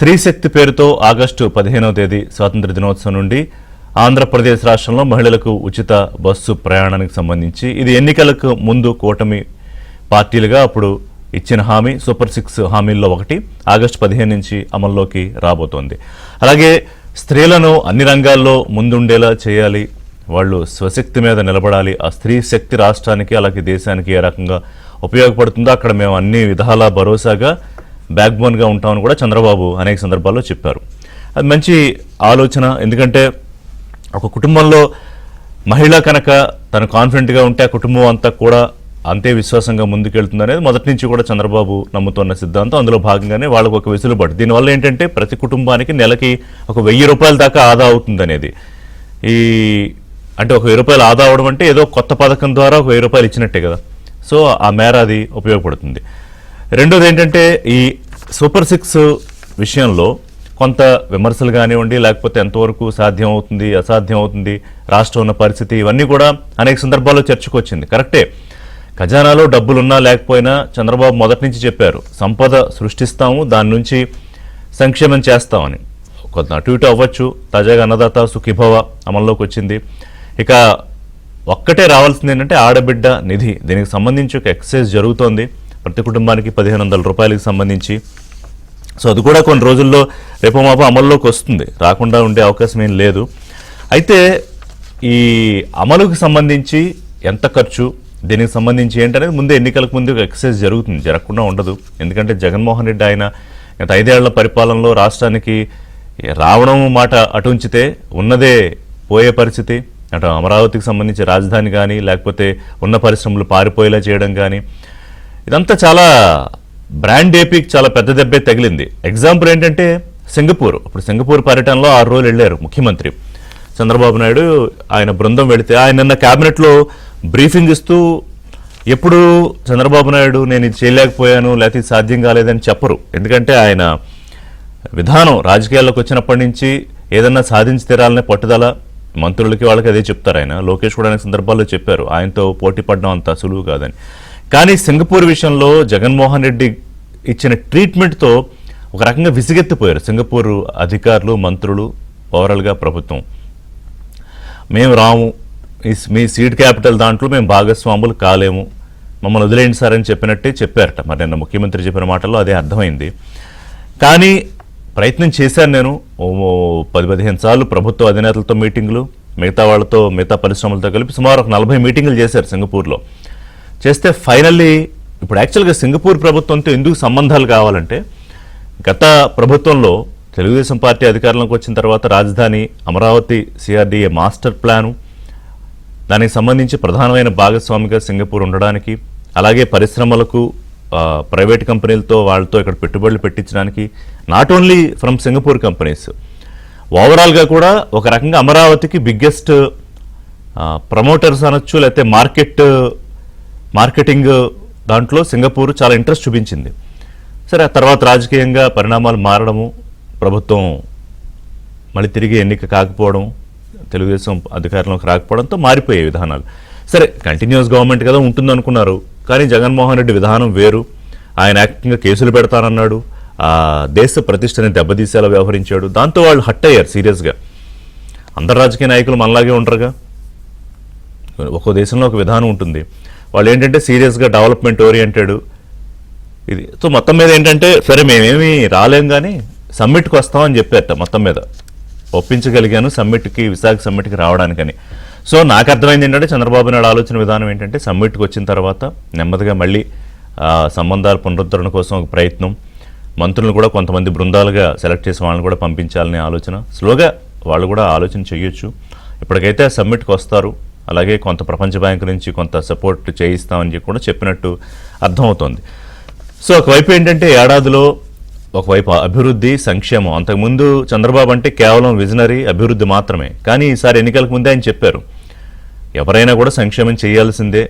స్త్రీ శక్తి పేరుతో ఆగస్టు 15వ తేదీ స్వాతంత్ర దినోత్సవం నుండి ఆంధ్రప్రదేశ్ రాష్ట్రంలో మహిళలకు ఉచిత బస్సు ప్రయాణానికి సంబంధించి ఇది ఎన్నికలకు ముందు కూటమి పార్టీలుగా అప్పుడు ఇచ్చిన హామీ సూపర్ 6 హామీల్లో ఒకటి ఆగస్టు 15 నుంచి అమల్లోకి రాబోతోంది. అలాగే స్త్రీలను అన్ని రంగాల్లో ముందుండేలా చేయాలి, వాళ్ళు స్వశక్తి మీద నిలబడాలి. ఆ స్త్రీ శక్తి రాష్ట్రానికి అలాగే దేశానికి ఏ రకంగా ఉపయోగపడుతుందో అక్కడ మేము అన్ని విధాలా భరోసాగా బ్యాక్ బోన్గా ఉంటామని కూడా చంద్రబాబు అనేక సందర్భాల్లో చెప్పారు. అది మంచి ఆలోచన. ఎందుకంటే ఒక కుటుంబంలో మహిళ కనుక తను కాన్ఫిడెంట్గా ఉంటే ఆ కుటుంబం అంతా కూడా అంతే విశ్వాసంగా ముందుకెళ్తుంది అనేది మొదటి నుంచి కూడా చంద్రబాబు నమ్ముతున్న సిద్ధాంతం. అందులో భాగంగానే వాళ్ళకు ఒక వెసులుబాటు. దీనివల్ల ఏంటంటే ప్రతి కుటుంబానికి నెలకి ఒక 1000 రూపాయల దాకా ఆదా అవుతుంది అనేది. అంటే ఒక 1000 రూపాయలు ఆదా అవడం అంటే ఏదో కొత్త పథకం ద్వారా ఒక 1000 రూపాయలు ఇచ్చినట్టే కదా. సో ఆ మేర అది ఉపయోగపడుతుంది. రెండోది ఏంటంటే ఈ సూపర్ 6 విషయంలో కొంత విమర్శలు కానివ్వండి, లేకపోతే ఎంతవరకు సాధ్యం అవుతుంది అసాధ్యం అవుతుంది, రాష్ట్రం ఉన్న పరిస్థితి, ఇవన్నీ కూడా అనేక సందర్భాల్లో చర్చకు వచ్చింది. కరెక్టే, ఖజానాలో డబ్బులున్నా లేకపోయినా చంద్రబాబు మొదటి నుంచి చెప్పారు సంపద సృష్టిస్తాము, దాని నుంచి సంక్షేమం చేస్తామని. కొంత అటు ఇటు అవ్వచ్చు. తాజాగా అన్నదాత సుఖీభవ అమల్లోకి వచ్చింది. ఇక ఒక్కటే రావాల్సింది ఏంటంటే ఆడబిడ్డ నిధి. దీనికి సంబంధించి ఒక ఎక్సైజ్ జరుగుతోంది ప్రతి కుటుంబానికి 1500 రూపాయలకి సంబంధించి. సో అది కూడా కొన్ని రోజుల్లో రేపు మాపో అమల్లోకి వస్తుంది, రాకుండా ఉండే అవకాశం ఏం లేదు. అయితే ఈ అమలుకి సంబంధించి ఎంత ఖర్చు, దీనికి సంబంధించి ఏంటనేది ముందే ఎన్నికలకు ముందు ఒక ఎక్సైజ్ జరుగుతుంది, జరగకుండా ఉండదు. ఎందుకంటే జగన్మోహన్ రెడ్డి ఆయన గత 5 ఏళ్ల పరిపాలనలో రాష్ట్రానికి రావడం మాట అటు ఉంచితే ఉన్నదే పోయే పరిస్థితి. అటు అమరావతికి సంబంధించి రాజధాని కానీ, లేకపోతే ఉన్న పరిశ్రమలు పారిపోయేలా చేయడం కానీ, ఇదంతా చాలా బ్రాండ్ ఏపీకి చాలా పెద్ద దెబ్బే తగిలింది. ఎగ్జాంపుల్ ఏంటంటే సింగపూర్. ఇప్పుడు సింగపూర్ పర్యటనలో 6 రోజులు వెళ్ళారు ముఖ్యమంత్రి చంద్రబాబు నాయుడు, ఆయన బృందం వెళితే ఆయన నిన్న క్యాబినెట్లో బ్రీఫింగ్ ఇస్తూ ఎప్పుడు చంద్రబాబు నాయుడు నేను ఇది చేయలేకపోయాను లేకపోతే ఇది సాధ్యం కాలేదని చెప్పరు. ఎందుకంటే ఆయన విధానం రాజకీయాల్లోకి వచ్చినప్పటి నుంచి ఏదన్నా సాధించి తీరాలనే పట్టుదల. మంత్రులకి వాళ్ళకి అదే చెప్తారు. ఆయన లోకేష్ కూడా అనేక సందర్భాల్లో చెప్పారు ఆయనతో పోటీ పడడం అంత సులువు కాదని. కానీ సింగపూర్ విషయంలో జగన్మోహన్ రెడ్డి ఇచ్చిన ట్రీట్మెంట్తో ఒక రకంగా విసిగెత్తిపోయారు సింగపూర్ అధికారులు, మంత్రులు, ఓవరాల్గా ప్రభుత్వం. మేము రాము, మీ సీడ్ క్యాపిటల్ దాంట్లో మేము భాగస్వాములు కాలేము, మమ్మల్ని వదిలేండి సార్ అని చెప్పినట్టే చెప్పారట. మరి నిన్న ముఖ్యమంత్రి చెప్పిన మాటల్లో అదే అర్థమైంది. కానీ ప్రయత్నం చేశాను నేను 10-15 సార్లు ప్రభుత్వ అధినేతలతో మీటింగులు, మిగతా వాళ్ళతో, మిగతా పరిశ్రమలతో కలిపి సుమారు 40 మీటింగులు చేశారు సింగపూర్లో. చేస్తే ఫైనల్లీ ఇప్పుడు యాక్చువల్గా సింగపూర్ ప్రభుత్వంతో ఎందుకు సంబంధాలు కావాలంటే గత ప్రభుత్వంలో తెలుగుదేశం పార్టీ అధికారంలోకి వచ్చిన తర్వాత రాజధాని అమరావతి సిఆర్డీఏ మాస్టర్ ప్లాను, దానికి సంబంధించి ప్రధానమైన భాగస్వామిగా సింగపూర్ ఉండడానికి, అలాగే పరిశ్రమలకు ప్రైవేట్ కంపెనీలతో వాళ్ళతో ఇక్కడ పెట్టుబడులు పెట్టించడానికి, not only from Singapore companies, ఓవరాల్గా కూడా ఒక రకంగా అమరావతికి బిగ్గెస్ట్ ప్రమోటర్స్ అనొచ్చు, లేకపోతే మార్కెటింగ్ దాంట్లో సింగపూర్ చాలా ఇంట్రెస్ట్ చూపించింది. సరే, ఆ తర్వాత రాజకీయంగా పరిణామాలు మారడము, ప్రభుత్వం మళ్ళీ తిరిగి ఎన్నిక కాకపోవడం, తెలుగుదేశం అధికారంలోకి రాకపోవడంతో మారిపోయే విధానాలు. సరే, కంటిన్యూస్ గవర్నమెంట్ కదా ఉంటుంది అనుకున్నారు. కానీ జగన్మోహన్ రెడ్డి విధానం వేరు. ఆయన యాక్టింగ్గా కేసులు పెడతానన్నాడు, దేశ ప్రతిష్టని దెబ్బతీసేలా వ్యవహరించాడు. దాంతో వాళ్ళు హట్ అయ్యారు సీరియస్గా. అందరు రాజకీయ నాయకులు మనలాగే ఉంటారుగా, ఒక్కో దేశంలో ఒక విధానం ఉంటుంది. వాళ్ళు ఏంటంటే సీరియస్గా డెవలప్మెంట్ ఓరియంటెడ్ ఇది. సో మొత్తం మీద ఏంటంటే సరే మేమేమి రాలేం కానీ సమ్మిట్కి వస్తామని చెప్పారట. మొత్తం మీద ఒప్పించగలిగాను సమ్మిట్కి, విశాఖ సమ్మిట్కి రావడానికని. సో నాకు అర్థమైంది ఏంటంటే చంద్రబాబు నాయుడు ఆలోచన విధానం ఏంటంటే సమ్మిట్కి వచ్చిన తర్వాత నెమ్మదిగా మళ్ళీ సంబంధాల పునరుద్ధరణ కోసం ఒక ప్రయత్నం, మంత్రులను కూడా కొంతమంది బృందాలుగా సెలెక్ట్ చేసి వాళ్ళని కూడా పంపించాలనే ఆలోచన. స్లోగా వాళ్ళు కూడా ఆలోచన చేయొచ్చు. ఇప్పటికైతే సమ్మిట్కి వస్తారు, అలాగే కొంత ప్రపంచ బ్యాంకు నుంచి కొంత సపోర్ట్ చేయిస్తామని కూడా చెప్పినట్టు అర్థమవుతోంది. సో ఒకవైపు ఏంటంటే ఏడాదిలో ఒకవైపు అభివృద్ధి, సంక్షేమం. అంతకుముందు చంద్రబాబు అంటే కేవలం విజనరీ, అభివృద్ధి మాత్రమే. కానీ ఈసారి ఎన్నికలకు ముందే ఆయన చెప్పారు ఎవరైనా కూడా సంక్షేమం చేయాల్సిందే,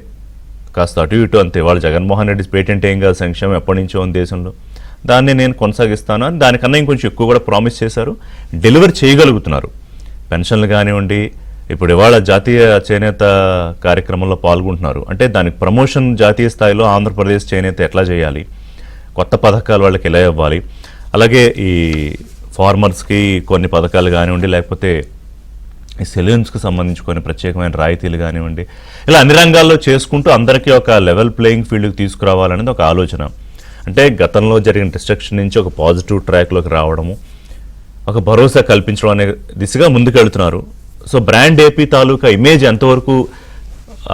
కాస్త అటు ఇటు అంతే. వాళ్ళు జగన్మోహన్ రెడ్డి పేటెంట్ ఏం కాదు, సంక్షేమం ఎప్పటి నుంచో ఉంది దేశంలో, దాన్ని నేను కొనసాగిస్తాను అని. దానికన్నా ఇంకొంచెం ఎక్కువ కూడా ప్రామిస్ చేశారు, డెలివర్ చేయగలుగుతున్నారు. పెన్షన్లు కానివ్వండి, ఇప్పుడు ఇవాళ జాతీయ చేనేత కార్యక్రమంలో పాల్గొంటున్నారు. అంటే దానికి ప్రమోషన్ జాతీయ స్థాయిలో ఆంధ్రప్రదేశ్ చేనేత ఎట్లా చేయాలి, కొత్త పథకాలు వాళ్ళకి ఎలా ఇవ్వాలి, అలాగే ఈ ఫార్మర్స్కి కొన్ని పథకాలు కానివ్వండి, లేకపోతే ఈ సెలూన్స్కి సంబంధించి కొన్ని ప్రత్యేకమైన రాయితీలు కానివ్వండి, ఇలా అన్ని రంగాల్లో చేసుకుంటూ అందరికీ ఒక లెవెల్ ప్లేయింగ్ ఫీల్డ్కి తీసుకురావాలనేది ఒక ఆలోచన. అంటే గతంలో జరిగిన డిస్ట్రక్షన్ నుంచి ఒక పాజిటివ్ ట్రాక్లోకి రావడము, ఒక భరోసా కల్పించడం అనే దిశగా ముందుకెళ్తున్నారు. సో బ్రాండ్ ఏపీ తాలూకా ఇమేజ్ ఎంతవరకు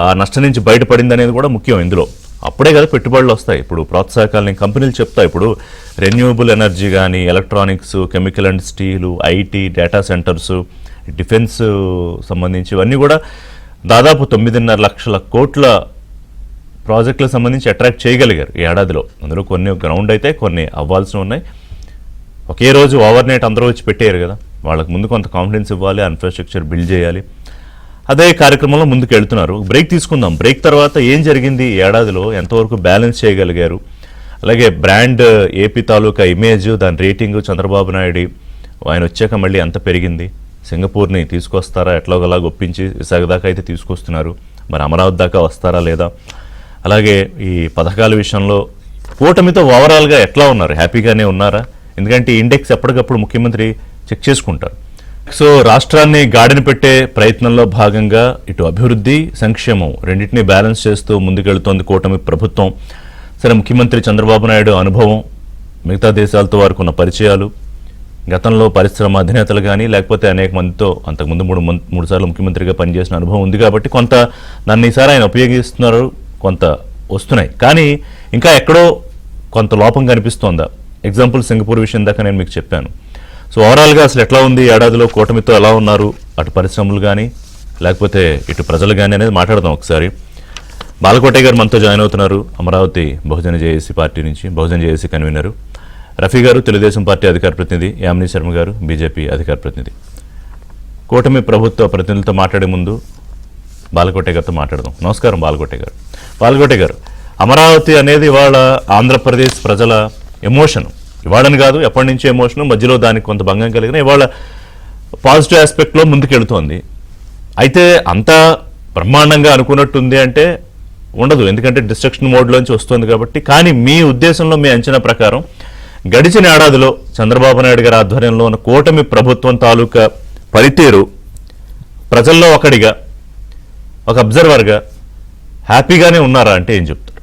ఆ నష్టం నుంచి బయటపడింది అనేది కూడా ముఖ్యం ఇందులో. అప్పుడే కదా పెట్టుబడులు వస్తాయి. ఇప్పుడు ప్రోత్సాహకాలని కంపెనీలు చెప్తాయి. ఇప్పుడు రెన్యూవబుల్ ఎనర్జీ కానీ, electronics, chemical and steel, IT, data centres, defence సంబంధించి ఇవన్నీ కూడా దాదాపు 9.5 లక్షల కోట్ల ప్రాజెక్టులకు సంబంధించి అట్రాక్ట్ చేయగలిగారు ఈ ఏడాదిలో. అందులో కొన్ని గ్రౌండ్ అయితే, కొన్ని అవ్వాల్సి ఉన్నాయి. ఒకే రోజు ఓవర్ నైట్ అందరూ వచ్చి పెట్టారు కదా, వాళ్ళకు ముందు కొంత కాన్ఫిడెన్స్ ఇవ్వాలి, ఇన్ఫ్రాస్ట్రక్చర్ బిల్డ్ చేయాలి. అదే కార్యక్రమంలో ముందుకు వెళ్తున్నారు. బ్రేక్ తీసుకుందాం. బ్రేక్ తర్వాత ఏం జరిగింది ఈ ఏడాదిలో, ఎంతవరకు బ్యాలెన్స్ చేయగలిగారు, అలాగే బ్రాండ్ ఏపీ తాలూకా ఇమేజ్, దాని రేటింగ్ చంద్రబాబు నాయుడు ఆయన వచ్చాక మళ్ళీ ఎంత పెరిగింది, సింగపూర్ని తీసుకొస్తారా, ఎట్లాగోలా ఒప్పించి విశాఖ దాకా అయితే తీసుకొస్తున్నారు, మరి అమరావతి దాకా వస్తారా లేదా, అలాగే ఈ పథకాల విషయంలో కూటమితో ఓవరాల్గా ఎట్లా ఉన్నారు, హ్యాపీగానే ఉన్నారా? ఎందుకంటే ఈ ఇండెక్స్ ఎప్పటికప్పుడు ముఖ్యమంత్రి చెక్ చేసుకుంటారు. సో రాష్ట్రాన్ని గాడిన పెట్టే ప్రయత్నంలో భాగంగా ఇటు అభివృద్ధి, సంక్షేమం రెండింటినీ బ్యాలెన్స్ చేస్తూ ముందుకెళ్తోంది కూటమి ప్రభుత్వం. సరే, ముఖ్యమంత్రి చంద్రబాబు నాయుడు అనుభవం, మిగతా దేశాలతో వారికి ఉన్న పరిచయాలు, గతంలో పరిశ్రమ అధినేతలు కానీ లేకపోతే అనేక మందితో అంతకుముందు మూడు సార్లు ముఖ్యమంత్రిగా పనిచేసిన అనుభవం ఉంది కాబట్టి కొంత దాన్ని ఈసారి ఆయన ఉపయోగిస్తున్నారు, కొంత వస్తున్నాయి. కానీ ఇంకా ఎక్కడో కొంత లోపం కనిపిస్తోందా? ఎగ్జాంపుల్ సింగపూర్ విషయం దాకా నేను మీకు చెప్పాను. సో ఓవరాల్గా అసలు ఎట్లా ఉంది ఏడాదిలో, కూటమితో ఎలా ఉన్నారు, అటు పరిశ్రమలు కానీ లేకపోతే ఇటు ప్రజలు కానీ అనేది మాట్లాడదాం ఒకసారి. బాలకోటయ్య గారు మనతో జాయిన్ అవుతున్నారు, అమరావతి బహుజన జేఏసీ పార్టీ నుంచి, బహుజన జేఏసీ కన్వీనరు. రఫీ గారు తెలుగుదేశం పార్టీ అధికార ప్రతినిధి, యామిని శర్మ గారు బీజేపీ అధికార ప్రతినిధి. కూటమి ప్రభుత్వ ప్రతినిధులతో మాట్లాడే ముందు బాలకోటయ్య గారితో మాట్లాడదాం. నమస్కారం బాలకోటయ్య గారు. బాలకోటయ్య గారు, అమరావతి అనేది ఇవాళ ఆంధ్రప్రదేశ్ ప్రజల ఎమోషన్. ఇవాళని కాదు, ఎప్పటి నుంచో ఎమోషన్, మధ్యలో దానికి కొంత భంగం కలిగిన ఇవాళ పాజిటివ్ ఆస్పెక్ట్లో ముందుకెళ్తోంది. అయితే అంతా బ్రహ్మాండంగా అనుకున్నట్టుంది అంటే ఉండదు, ఎందుకంటే డిస్ట్రక్షన్ మోడ్లోంచి వస్తుంది కాబట్టి. కానీ మీ ఉద్దేశంలో, మీ అంచనా ప్రకారం గడిచిన ఏడాదిలో చంద్రబాబు నాయుడు గారి ఆధ్వర్యంలో ఉన్న కూటమి ప్రభుత్వం తాలూకా పనితీరు ప్రజల్లో ఒకడిగా, ఒక అబ్జర్వర్గా హ్యాపీగానే ఉన్నారా అంటే ఏం చెప్తారు?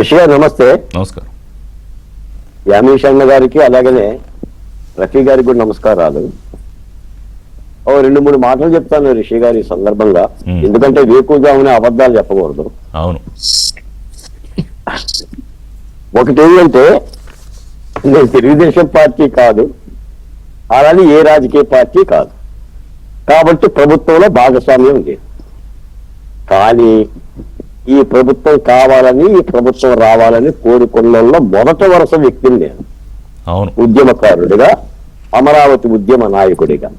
రిషి గారు నమస్తే. నమస్కారం. యామిని శర్మ గారికి అలాగనే రఫీ గారికి కూడా నమస్కారాలు. 2-3 మాటలు చెప్తాను రిషి గారి సందర్భంగా, ఎందుకంటే వేకుజామునే అబద్ధాలు చెప్పకూడదు. అవును. ఒకటి ఏంటంటే, నేను తెలుగుదేశం పార్టీ కాదు, అలానే ఏ రాజకీయ పార్టీ కాదు, కాబట్టి ప్రభుత్వంలో భాగస్వామ్యం లేదు. కానీ ఈ ప్రభుత్వం కావాలని, ఈ ప్రభుత్వం రావాలని కోరుకున్న మొదటి వరుస వ్యక్తిని నేను. అవును. ఉద్యమకారుడిగా, అమరావతి ఉద్యమ నాయకుడిగా.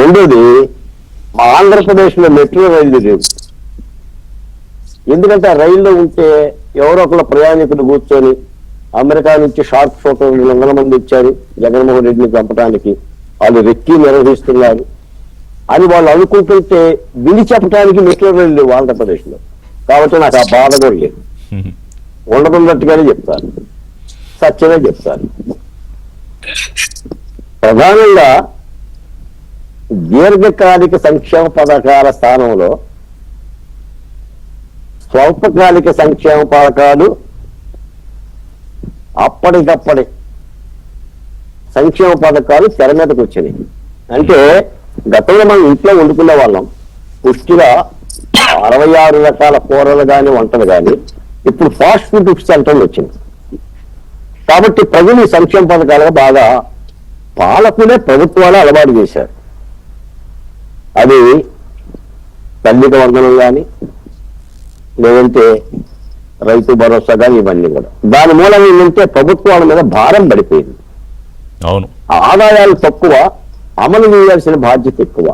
రెండోది, మా ఆంధ్రప్రదేశ్ లో మెట్రో రైళ్లు లేవు. ఎందుకంటే ఆ రైల్లో ఉంటే ఎవరో ఒకళ్ళ ప్రయాణికులు కూర్చొని అమెరికా నుంచి షార్ట్ ఫోటోలు 100 మంది ఇచ్చారు జగన్మోహన్ రెడ్డిని చంపడానికి, వాళ్ళు రెక్కి నిర్వహిస్తున్నారు అని వాళ్ళు అనుకుంటుంటే విని చెప్పడానికి మెట్రో రైలు లేవు ఆంధ్రప్రదేశ్ లో. కాబట్టి నాకు ఆ బాధ కూడా లేదు. ఉండదున్నట్టుగానే చెప్తాను, సత్యమే చెప్తాను. ప్రధానంగా దీర్ఘకాలిక సంక్షేమ పథకాల స్థానంలో స్వల్పకాలిక సంక్షేమ పథకాలు, అప్పటికప్పటి సంక్షేమ పథకాలు తెర మీదకి వచ్చినాయి. అంటే గతంలో మనం ఇంట్లో వండుకునే వాళ్ళం, పుష్టిగా 66 రకాల కూరలు కానీ వంటలు కానీ, ఇప్పుడు ఫాస్ట్ ఫుడ్ సెంటర్లు వచ్చింది. కాబట్టి ప్రజలు ఈ సంక్షేమ పథకాలుగా బాగా పాలకులే ప్రభుత్వాలు అలవాటు చేశారు. అది తల్లిక వందనం కానీ, లేదంటే రైతు భరోసా కానీ, ఇవన్నీ కూడా. దాని మూలం ఏంటంటే ప్రభుత్వాల మీద భారం పడిపోయింది. అవును. ఆదాయాలు తక్కువ, అమలు చేయాల్సిన బాధ్యత ఎక్కువ.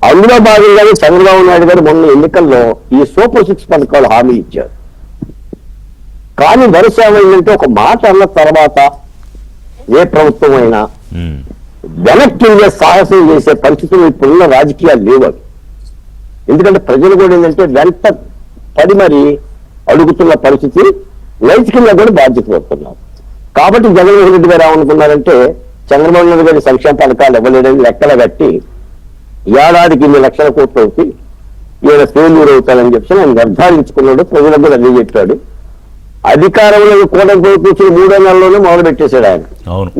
అందులో భాగంగానే చంద్రబాబు నాయుడు గారు మొన్న ఎన్నికల్లో ఈ సూపర్ 6 పథకాలు హామీ ఇచ్చారు. కానీ వరుస ఏమైందంటే, ఒక మాట అన్న తర్వాత ఏ ప్రభుత్వం అయినా వెనక్కి సాహసం చేసే పరిస్థితులు ఇప్పుడున్న రాజకీయాలు లేవు. ఎందుకంటే ప్రజలు కూడా ఏంటంటే వెంట పడి మరి అడుగుతున్న పరిస్థితి నైతికంగా కూడా బాధ్యత పడుతున్నారు. కాబట్టి జగన్మోహన్ రెడ్డి గారు ఏమనుకున్నారంటే చంద్రబాబు నాయుడు గారి సంక్షేమ పథకాలు ఇవ్వలేదని లెక్కలు కట్టి ఏడాదికి 2 లక్షల కోట్లు అవుతాయి, ఈయన ఫెయిల్యూర్ అవుతారని చెప్పి ఆయన నిర్ధారించుకున్నాడు. ప్రజలకు కూడా అదే చెప్పాడు. అధికారంలో కూటమి కూర్చుని 3 నెలల్లోనే మొదలు పెట్టేశాడు ఆయన.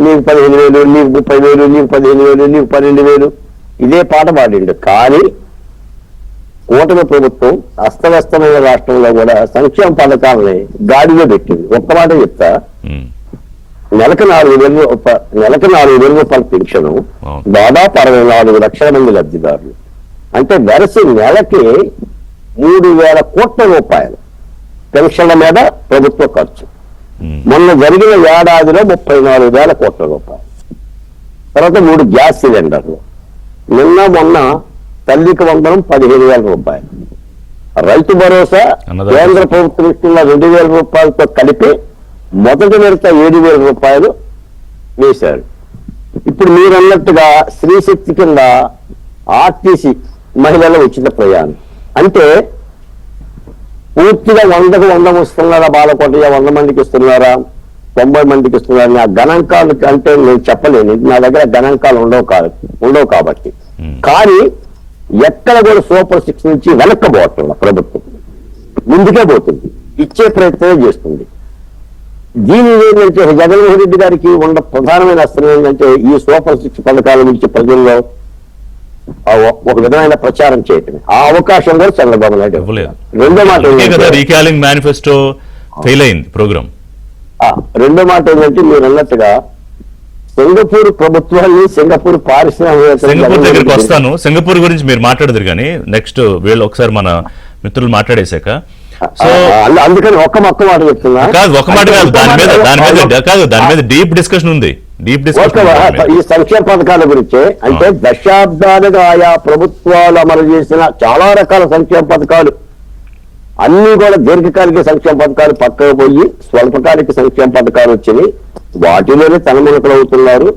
నీకు 15,000, నీకు 30,000, నీకు 15,000, నీకు 12,000 ఇదే పాట పాడిండు. కానీ కూటమి ప్రభుత్వం అస్తవ్యస్తమైన రాష్ట్రంలో కూడా సంక్షేమ పథకాలని గాడిలో పెట్టింది. ఒక్క మాట చెప్తా, నెలకు 4,000 రూపాయల పెన్షన్, దాదాపు 64 లక్షల మంది లబ్ధిదారులు. అంటే వెరసి నెలకి 3,000 కోట్ల రూపాయలు పెన్షన్ల మీద ప్రభుత్వ ఖర్చు. మొన్న జరిగిన ఏడాదిలో 34,000 కోట్ల రూపాయలు. తర్వాత 3 గ్యాస్ సిలిండర్లు, నిన్న మొన్న తల్లికి వందనం 15,000 రూపాయలు, రైతు భరోసా కేంద్ర ప్రభుత్వం ఇస్తున్న 2,000 రూపాయలతో కలిపి మొదటి విడత 7,000 రూపాయలు వేశారు. ఇప్పుడు మీరు అన్నట్టుగా స్త్రీశక్తి కింద ఆర్టీసీ మహిళల ఉచిత ప్రయాణం అంటే పూర్తిగా 100కు 100 ఇస్తున్నారా, బాలకోటయ్య 100 మందికి ఇస్తున్నారా, 90 మందికి ఇస్తున్నారని ఆ గణాంకాలు అంటే నేను చెప్పలేను, నా దగ్గర గణాంకాలు ఉండవు కాబట్టి. కానీ ఎక్కడ కూడా సూపర్ 6 నుంచి వెనక్కబోతున్నా ప్రభుత్వం ముందుకే పోతుంది, ఇచ్చే ప్రయత్నమే చేస్తుంది. దీని ఏంటంటే జగన్మోహన్ రెడ్డి గారికి ఉన్న ప్రధానమైన అస్త్రం ఏంటంటే ఈ సూపర్ 6 పథకాల నుంచి ప్రజల్లో ఒక విధమైన ప్రచారం చేయటమే. ఆ అవకాశం కూడా చంద్రబాబు నాయుడు ఇవ్వలేదు. రెండో మాట మేనిఫెస్టో ఫెయిల్ అయింది ప్రోగ్రామ్. రెండో మాట ఏంటంటే మీరు అన్నట్టుగా సింగపూర్ ప్రభుత్వాన్ని సింగపూర్ సింగపూర్ దగ్గరికి వస్తాను. సింగపూర్ గురించి మీరు మాట్లాడదురు కానీ నెక్స్ట్ వీళ్ళు ఒకసారి మన మిత్రులు మాట్లాడేశాక. సో అందుకని ఒక్క మాట చెప్తున్నా, కాదు ఒక మాట కాదు, దాని మీద డీప్ డిస్కషన్ ఉంది. ఈ సంక్షేమ పథకాల గురించే అంటే దశాబ్దాలుగా ఆయా ప్రభుత్వాలు అమలు చేసిన చాలా రకాల సంక్షేమ పథకాలు అన్ని కూడా దీర్ఘకాలిక సంక్షేమ పథకాలు పక్కకు పోయి స్వల్పకాలిక సంక్షేమ పథకాలు వచ్చినాయి. వాటిలోనే తలమునకలు అవుతున్నారు.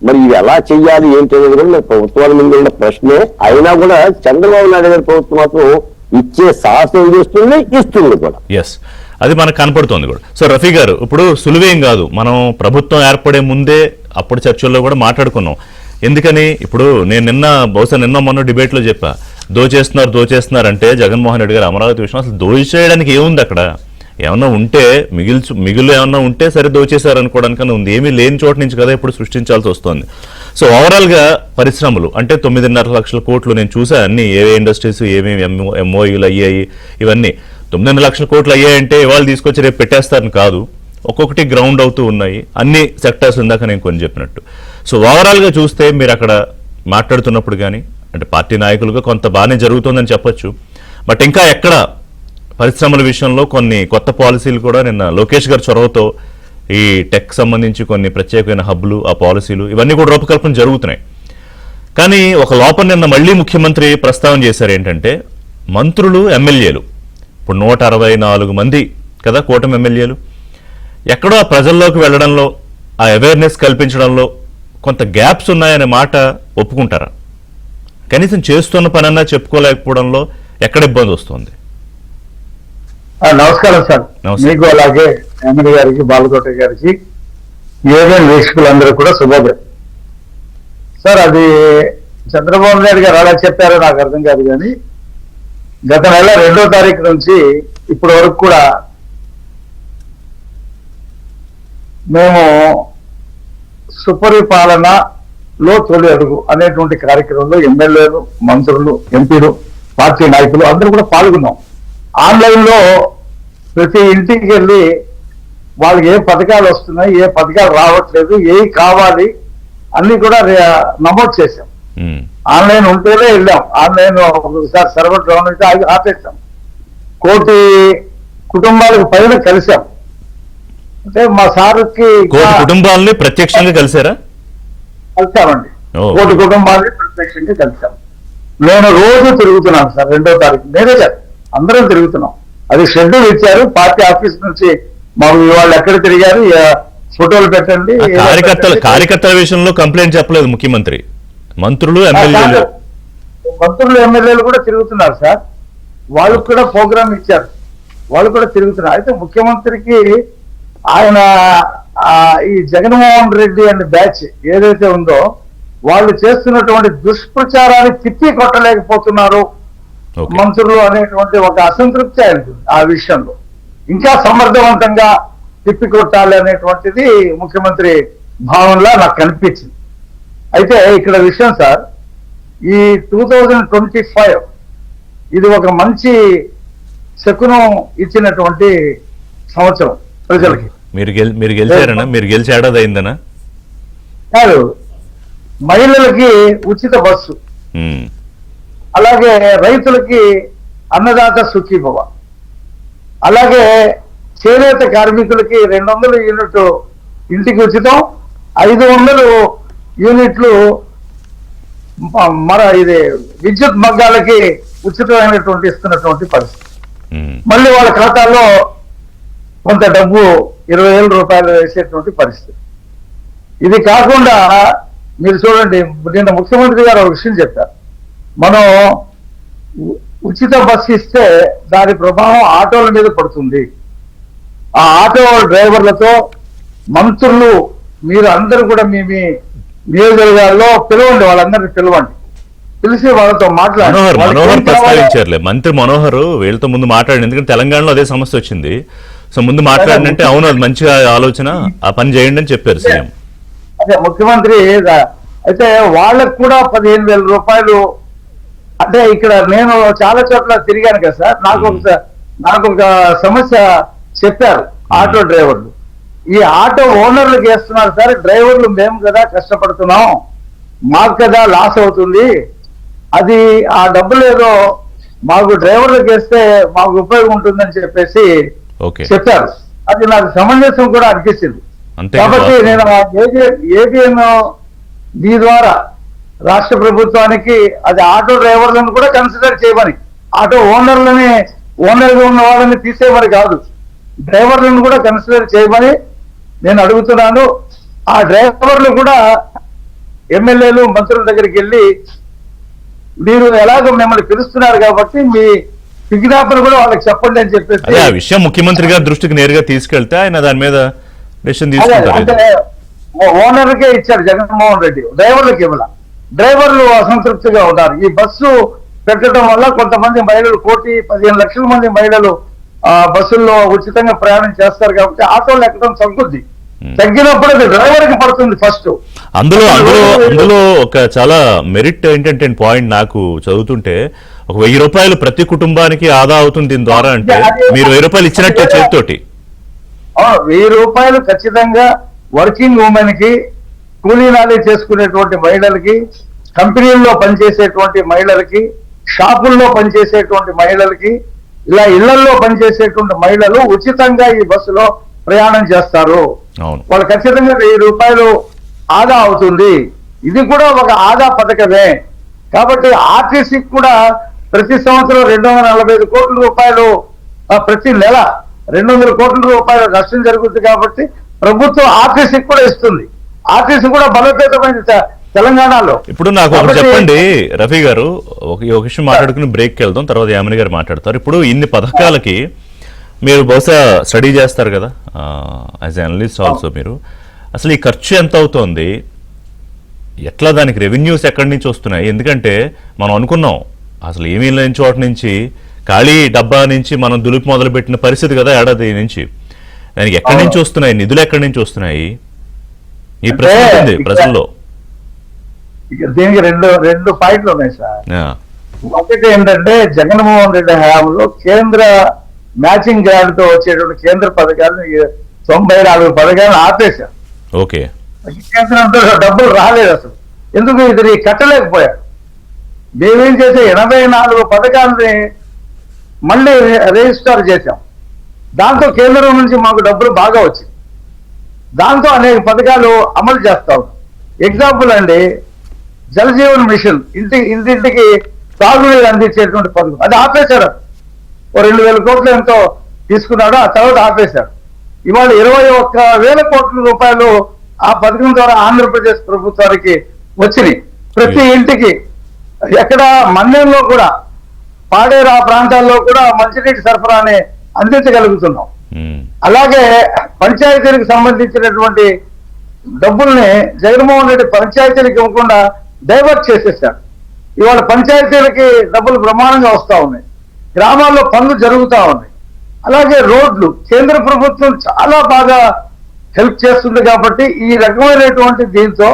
మరి ఇవి ఎలా చెయ్యాలి ఏంటి అనేది కూడా ప్రభుత్వాల ముందు ఉన్న ప్రశ్నే. అయినా కూడా చంద్రబాబు నాయుడు గారి ప్రభుత్వం మాత్రం ఇచ్చే సాహసం చేస్తుంది, ఇస్తుంది కూడా. ఎస్, అది మనకు కనపడుతుంది కూడా. సో రఫీ గారు, ఇప్పుడు సులువేం కాదు. మనం ప్రభుత్వం ఏర్పడే ముందే అప్పుడు చర్చల్లో కూడా మాట్లాడుకున్నాం. ఎందుకని ఇప్పుడు నేను బహుశా నిన్న మొన్న డిబేట్లో చెప్పా, దోచేస్తున్నారు అంటే జగన్మోహన్ రెడ్డి గారు అమరావతి విషయం అసలు దోచేయడానికి ఏముంది అక్కడ? ఏమన్నా ఉంటే మిగులు ఏమన్నా ఉంటే సరే దోచేశారు అనుకోవడానికన్నా ఉంది. ఏమీ లేని చోట నుంచి కదా ఇప్పుడు సృష్టించాల్సి వస్తుంది. సో ఓవరాల్గా పరిశ్రమలు అంటే 9.5 లక్షల కోట్లు నేను చూసా, అన్ని ఏవే ఇండస్ట్రీస్ ఏమేమి ఎంఓయూలు అయ్యాయి, ఇవన్నీ 9 లక్షల కోట్లు అయ్యాయంటే ఇవాళ తీసుకొచ్చి రేపు పెట్టేస్తారని కాదు, ఒక్కొక్కటి గ్రౌండ్ అవుతూ ఉన్నాయి అన్ని సెక్టర్స్ ఇందాక నేను కొన్ని చెప్పినట్టు. సో ఓవరాల్గా చూస్తే మీరు అక్కడ మాట్లాడుతున్నప్పుడు కానీ అంటే పార్టీ నాయకులుగా కొంత బాగానే జరుగుతుందని చెప్పొచ్చు. బట్ ఇంకా ఎక్కడ పరిశ్రమల విషయంలో కొన్ని కొత్త పాలసీలు కూడా నిన్న లోకేష్ గారి చొరవతో ఈ టెక్ సంబంధించి కొన్ని ప్రత్యేకమైన హబ్లు, ఆ పాలసీలు ఇవన్నీ కూడా రూపకల్పన జరుగుతున్నాయి. కానీ ఒక లోపం నిన్న మళ్ళీ ముఖ్యమంత్రి ప్రస్తావన చేశారు. ఏంటంటే మంత్రులు, ఎమ్మెల్యేలు ఇప్పుడు 164 మంది కదా కూటమి ఎమ్మెల్యేలు, ఎక్కడో ఆ ప్రజల్లోకి వెళ్ళడంలో, ఆ అవేర్నెస్ కల్పించడంలో కొంత గ్యాప్స్ ఉన్నాయనే మాట ఒప్పుకుంటారా? కనీసం చేస్తున్న పనన్నా చెప్పుకోలేకపోవడంలో ఎక్కడ ఇబ్బంది వస్తుంది? నమస్కారం సార్, మీకు అలాగే ఎమ్మెల్యే గారికి, బాలకోట గారికి, ఏదైనా వీక్షకులందరూ కూడా శుభోదయం. సార్, అది చంద్రబాబు నాయుడు గారు అలా చెప్పారో నాకు అర్థం కాదు, కానీ గత నెల 2వ తారీఖు నుంచి ఇప్పటి వరకు కూడా మేము సుపరిపాలనలో తొలి అడుగు అనేటువంటి కార్యక్రమంలో ఎమ్మెల్యేలు, మంత్రులు, ఎంపీలు, పార్టీ నాయకులు అందరూ కూడా పాల్గొన్నాం. ఆన్లైన్ లో ప్రతి ఇంటికి వెళ్ళి వాళ్ళకి ఏ పథకాలు వస్తున్నాయి, ఏ పథకాలు రావట్లేదు, ఏ కావాలి అన్ని కూడా నమోదు చేశాం. ఆన్లైన్ ఉంటేనే వెళ్ళాం. ఆన్లైన్ ఒకసారి సర్వర్ డౌన్ అయితే ఆపేస్తాం. 1 కోటి కుటుంబాలకు పైన కలిసాం. అంటే మా సార్కి కుటుంబాలని ప్రత్యక్షంగా కలిసామండి. 1 కోటి కుటుంబాలని ప్రత్యక్షంగా కలిసాం. నేను రోజు తిరుగుతున్నాను సార్. 2వ తారీఖు నేనే సార్, అందరం తిరుగుతున్నాం. అది షెడ్యూల్ ఇచ్చారు పార్టీ ఆఫీస్ నుంచి. మాకు వాళ్ళు ఎక్కడ తిరిగారు, ఫోటోలు పెట్టండి. కార్యకర్తల విషయంలో కంప్లైంట్ చెప్పలేదు ముఖ్యమంత్రి. మంత్రులు, ఎమ్మెల్యేలు కూడా తిరుగుతున్నారు సార్. వాళ్ళకు కూడా ప్రోగ్రామ్ ఇచ్చారు. వాళ్ళు కూడా తిరుగుతున్నారు. అయితే ముఖ్యమంత్రికి ఆయన ఈ జగన్మోహన్ రెడ్డి అనే బ్యాచ్ ఏదైతే ఉందో వాళ్ళు చేస్తున్నటువంటి దుష్ప్రచారాన్ని తిప్పి కొట్టలేకపోతున్నారు ఓకే. మంత్రులు అనేటువంటి ఒక అసంతృప్తి ఆయనకు ఆ విషయంలో. ఇంకా సమర్థవంతంగా తిప్పికొట్టాలి అనేటువంటిది ముఖ్యమంత్రి భావనలా నాకు కనిపించింది. అయితే ఇక్కడ విషయం సార్, ఈ 2025 ఇది ఒక మంచి శకునం ఇచ్చినటువంటి సంవత్సరం ప్రజలకి. మీరు గెలిచారనా? మీరు గెలిచి ఏడాది అయిందనా? కాదు, మహిళలకి ఉచిత బస్సు, ఉమ్. అలాగే రైతులకి అన్నదాత సుఖీభవ, అలాగే చేనేత కార్మికులకి 200 యూనిట్ ఇంటికి ఉచితం, 500 యూనిట్లు ఇది విద్యుత్ మగ్గాలకి ఉచితమైనటువంటి ఇస్తున్నటువంటి పరిస్థితి. మళ్ళీ వాళ్ళ ఖాతాల్లో కొంత డబ్బు 20,000 రూపాయలు వేసేటువంటి పరిస్థితి. ఇది కాకుండా మీరు చూడండి, నిన్న ముఖ్యమంత్రి గారు ఒక విషయం చెప్పారు. మనం ఉచిత బస్సు ఇస్తే దాని ప్రభావం ఆటోల మీద పడుతుంది. ఆ ఆటో డ్రైవర్లతో మంత్రులు మీరు అందరూ కూడా మీ నియోజకవర్గాల్లో పిలవండి, వాళ్ళందరినీ పిలవండి, పిలిచి వాళ్ళతో మనోహర్ ప్రస్తావించారులే, మంత్రి మనోహర్ వీళ్ళతో ముందు మాట్లాడండి. ఎందుకంటే తెలంగాణలో అదే సమస్య వచ్చింది. సో ముందు మాట్లాడినంటే అవును అది మంచిగా ఆలోచన, ఆ పని చేయండి అని చెప్పారు సీఎం. అదే ముఖ్యమంత్రి. అయితే వాళ్ళకు కూడా 15,000 రూపాయలు. అంటే ఇక్కడ నేను చాలా చోట్ల తిరిగాను కదా సార్, నాకు ఒక సమస్య చెప్పారు ఆటో డ్రైవర్లు. ఈ ఆటో ఓనర్లకు వేస్తున్నారు సార్, డ్రైవర్లు మేము కదా కష్టపడుతున్నాం, మాకు కదా లాస్ అవుతుంది, అది ఆ డబ్బులు ఏదో మాకు డ్రైవర్లకు వేస్తే మాకు ఉపయోగం ఉంటుందని చెప్పేసి చెప్పారు. అది నాకు సమంజసం కూడా అనిపించింది. కాబట్టి నేను ఏబిఎన్ దీని ద్వారా రాష్ట్ర ప్రభుత్వానికి అది ఆటో డ్రైవర్లను కూడా కన్సిడర్ చేయమని, ఆటో ఓనర్గా ఉన్న వాళ్ళని తీసేయమని కాదు, డ్రైవర్లను కూడా కన్సిడర్ చేయమని నేను అడుగుతున్నాను. ఆ డ్రైవర్లు కూడా ఎమ్మెల్యేలు మంత్రుల దగ్గరికి వెళ్ళి మీరు ఎలాగో మిమ్మల్ని పిలుస్తున్నారు కాబట్టి మీ విజ్ఞాపన కూడా వాళ్ళకి చెప్పండి అని చెప్పేసి ఆ విషయం ముఖ్యమంత్రి గారి దృష్టికి నేరుగా తీసుకెళ్తే ఆయన దాని మీద డెసిషన్ తీసుకుంటారు. అంటే ఓనర్కే ఇచ్చారు జగన్మోహన్ రెడ్డి, డ్రైవర్లకు ఇవ్వాల. డ్రైవర్లు అసంతృప్తిగా ఉన్నారు. ఈ బస్సు పెట్టడం వల్ల కొంతమంది మహిళలు 1,15 లక్షల మంది మహిళలు బస్సుల్లో ఉచితంగా ప్రయాణం చేస్తారు కాబట్టి ఆటోలు ఎక్కడం తగ్గుద్ది. తగ్గినప్పుడు అది డ్రైవర్ కి పడుతుంది ఫస్ట్. అందులో ఒక చాలా మెరిట్ ఏంటంటే పాయింట్ నాకు చదువుతుంటే, ఒక 1,000 రూపాయలు ప్రతి కుటుంబానికి ఆదా అవుతుంది దీని ద్వారా. అంటే మీరు 1,000 రూపాయలు ఇచ్చినట్టే చేతితోటి. 1,000 రూపాయలు ఖచ్చితంగా వర్కింగ్ ఉమెన్ కి, కూలీ నాలి చేసుకునేటువంటి మహిళలకి, కంపెనీల్లో పనిచేసేటువంటి మహిళలకి, షాపుల్లో పనిచేసేటువంటి మహిళలకి, ఇలా ఇళ్లలో పనిచేసేటువంటి మహిళలు ఉచితంగా ఈ బస్సులో ప్రయాణం చేస్తారు. వాళ్ళు ఖచ్చితంగా 1,000 రూపాయలు ఆదా అవుతుంది. ఇది కూడా ఒక ఆదా పథకమే. కాబట్టి ఆర్టీసీకి కూడా ప్రతి సంవత్సరం 245 కోట్ల రూపాయలు, ప్రతి నెల 200 కోట్ల రూపాయలు నష్టం జరుగుతుంది. కాబట్టి ప్రభుత్వం ఆర్టీసీకి కూడా ఇస్తుంది. ఆర్టీసీ కూడా బలోపేతమైంది తెలంగాణలో. ఇప్పుడు నాకు ఒకటి చెప్పండి రఫీ గారు, ఒక విషయం మాట్లాడుకుని బ్రేక్కి వెళ్దాం, తర్వాత యామిని గారు మాట్లాడతారు. ఇప్పుడు ఇన్ని పథకాలకి మీరు బహుశా స్టడీ చేస్తారు కదా యాజ్ అనలిస్ట్ ఆల్సో, మీరు అసలు ఈ ఖర్చు ఎంత అవుతోంది, ఎట్లా దానికి రెవెన్యూస్ ఎక్కడి నుంచి వస్తున్నాయి? ఎందుకంటే మనం అనుకున్నాం అసలు ఏమీ లేని చోట నుంచి, ఖాళీ డబ్బా నుంచి మనం దులుపు మొదలుపెట్టిన పరిస్థితి కదా ఏడాది నుంచి. దానికి ఎక్కడి నుంచి వస్తున్నాయి నిధులు, ఎక్కడి నుంచి వస్తున్నాయి ఈ ప్రశ్న ఉంది ప్రజల్లో. దీనికి రెండు పాయింట్లు ఉన్నాయి సార్. ఒకటి ఏంటంటే జగన్మోహన్ రెడ్డి హయాంలో కేంద్ర మ్యాచింగ్ గ్రాంట్ తో వచ్చేటువంటి కేంద్ర పథకాలను 94 పథకాలను ఆపేశారు. ఓకే, కేంద్రంతో డబ్బులు రాలేదు అసలు. ఎందుకు ఇది కట్టలేకపోయారు. మేమేం చేసే 84 పథకాలని మళ్ళీ రిజిస్టర్ చేశాం. దాంతో కేంద్రం నుంచి మాకు డబ్బులు బాగా వచ్చాయి. దాంతో అనేక పథకాలు అమలు చేస్తాం. ఎగ్జాంపుల్ అండి, జల్ జీవన్ మిషన్, ఇంటింటికి తాగునీరు అందించేటువంటి పథకం, అది ఆపేశారు. 2,000 కోట్లు ఎంతో తీసుకున్నాడు, ఆ తర్వాత ఆపేశారు. ఇవాళ 21,000 కోట్ల రూపాయలు ఆ పథకం ద్వారా ఆంధ్రప్రదేశ్ ప్రభుత్వానికి వచ్చినాయి. ప్రతి ఇంటికి, ఎక్కడ మన్యంలో కూడా, పాడేరు ఆ ప్రాంతాల్లో కూడా మంచినీటి సరఫరాని అందించగలుగుతున్నాం. ఉమ్. అలాగే పంచాయతీలకు సంబంధించినటువంటి డబ్బుల్ని జగన్మోహన్ రెడ్డి పంచాయతీలకు ఇవ్వకుండా డైవర్ట్ చేసేసారు. ఇవాళ పంచాయతీలకి డబ్బులు బ్రహ్మాండంగా వస్తా ఉన్నాయి, గ్రామాల్లో పనులు జరుగుతూ ఉన్నాయి. అలాగే రోడ్లు కేంద్ర ప్రభుత్వం చాలా బాగా హెల్ప్ చేస్తుంది కాబట్టి ఈ రకమైనటువంటి దీంతో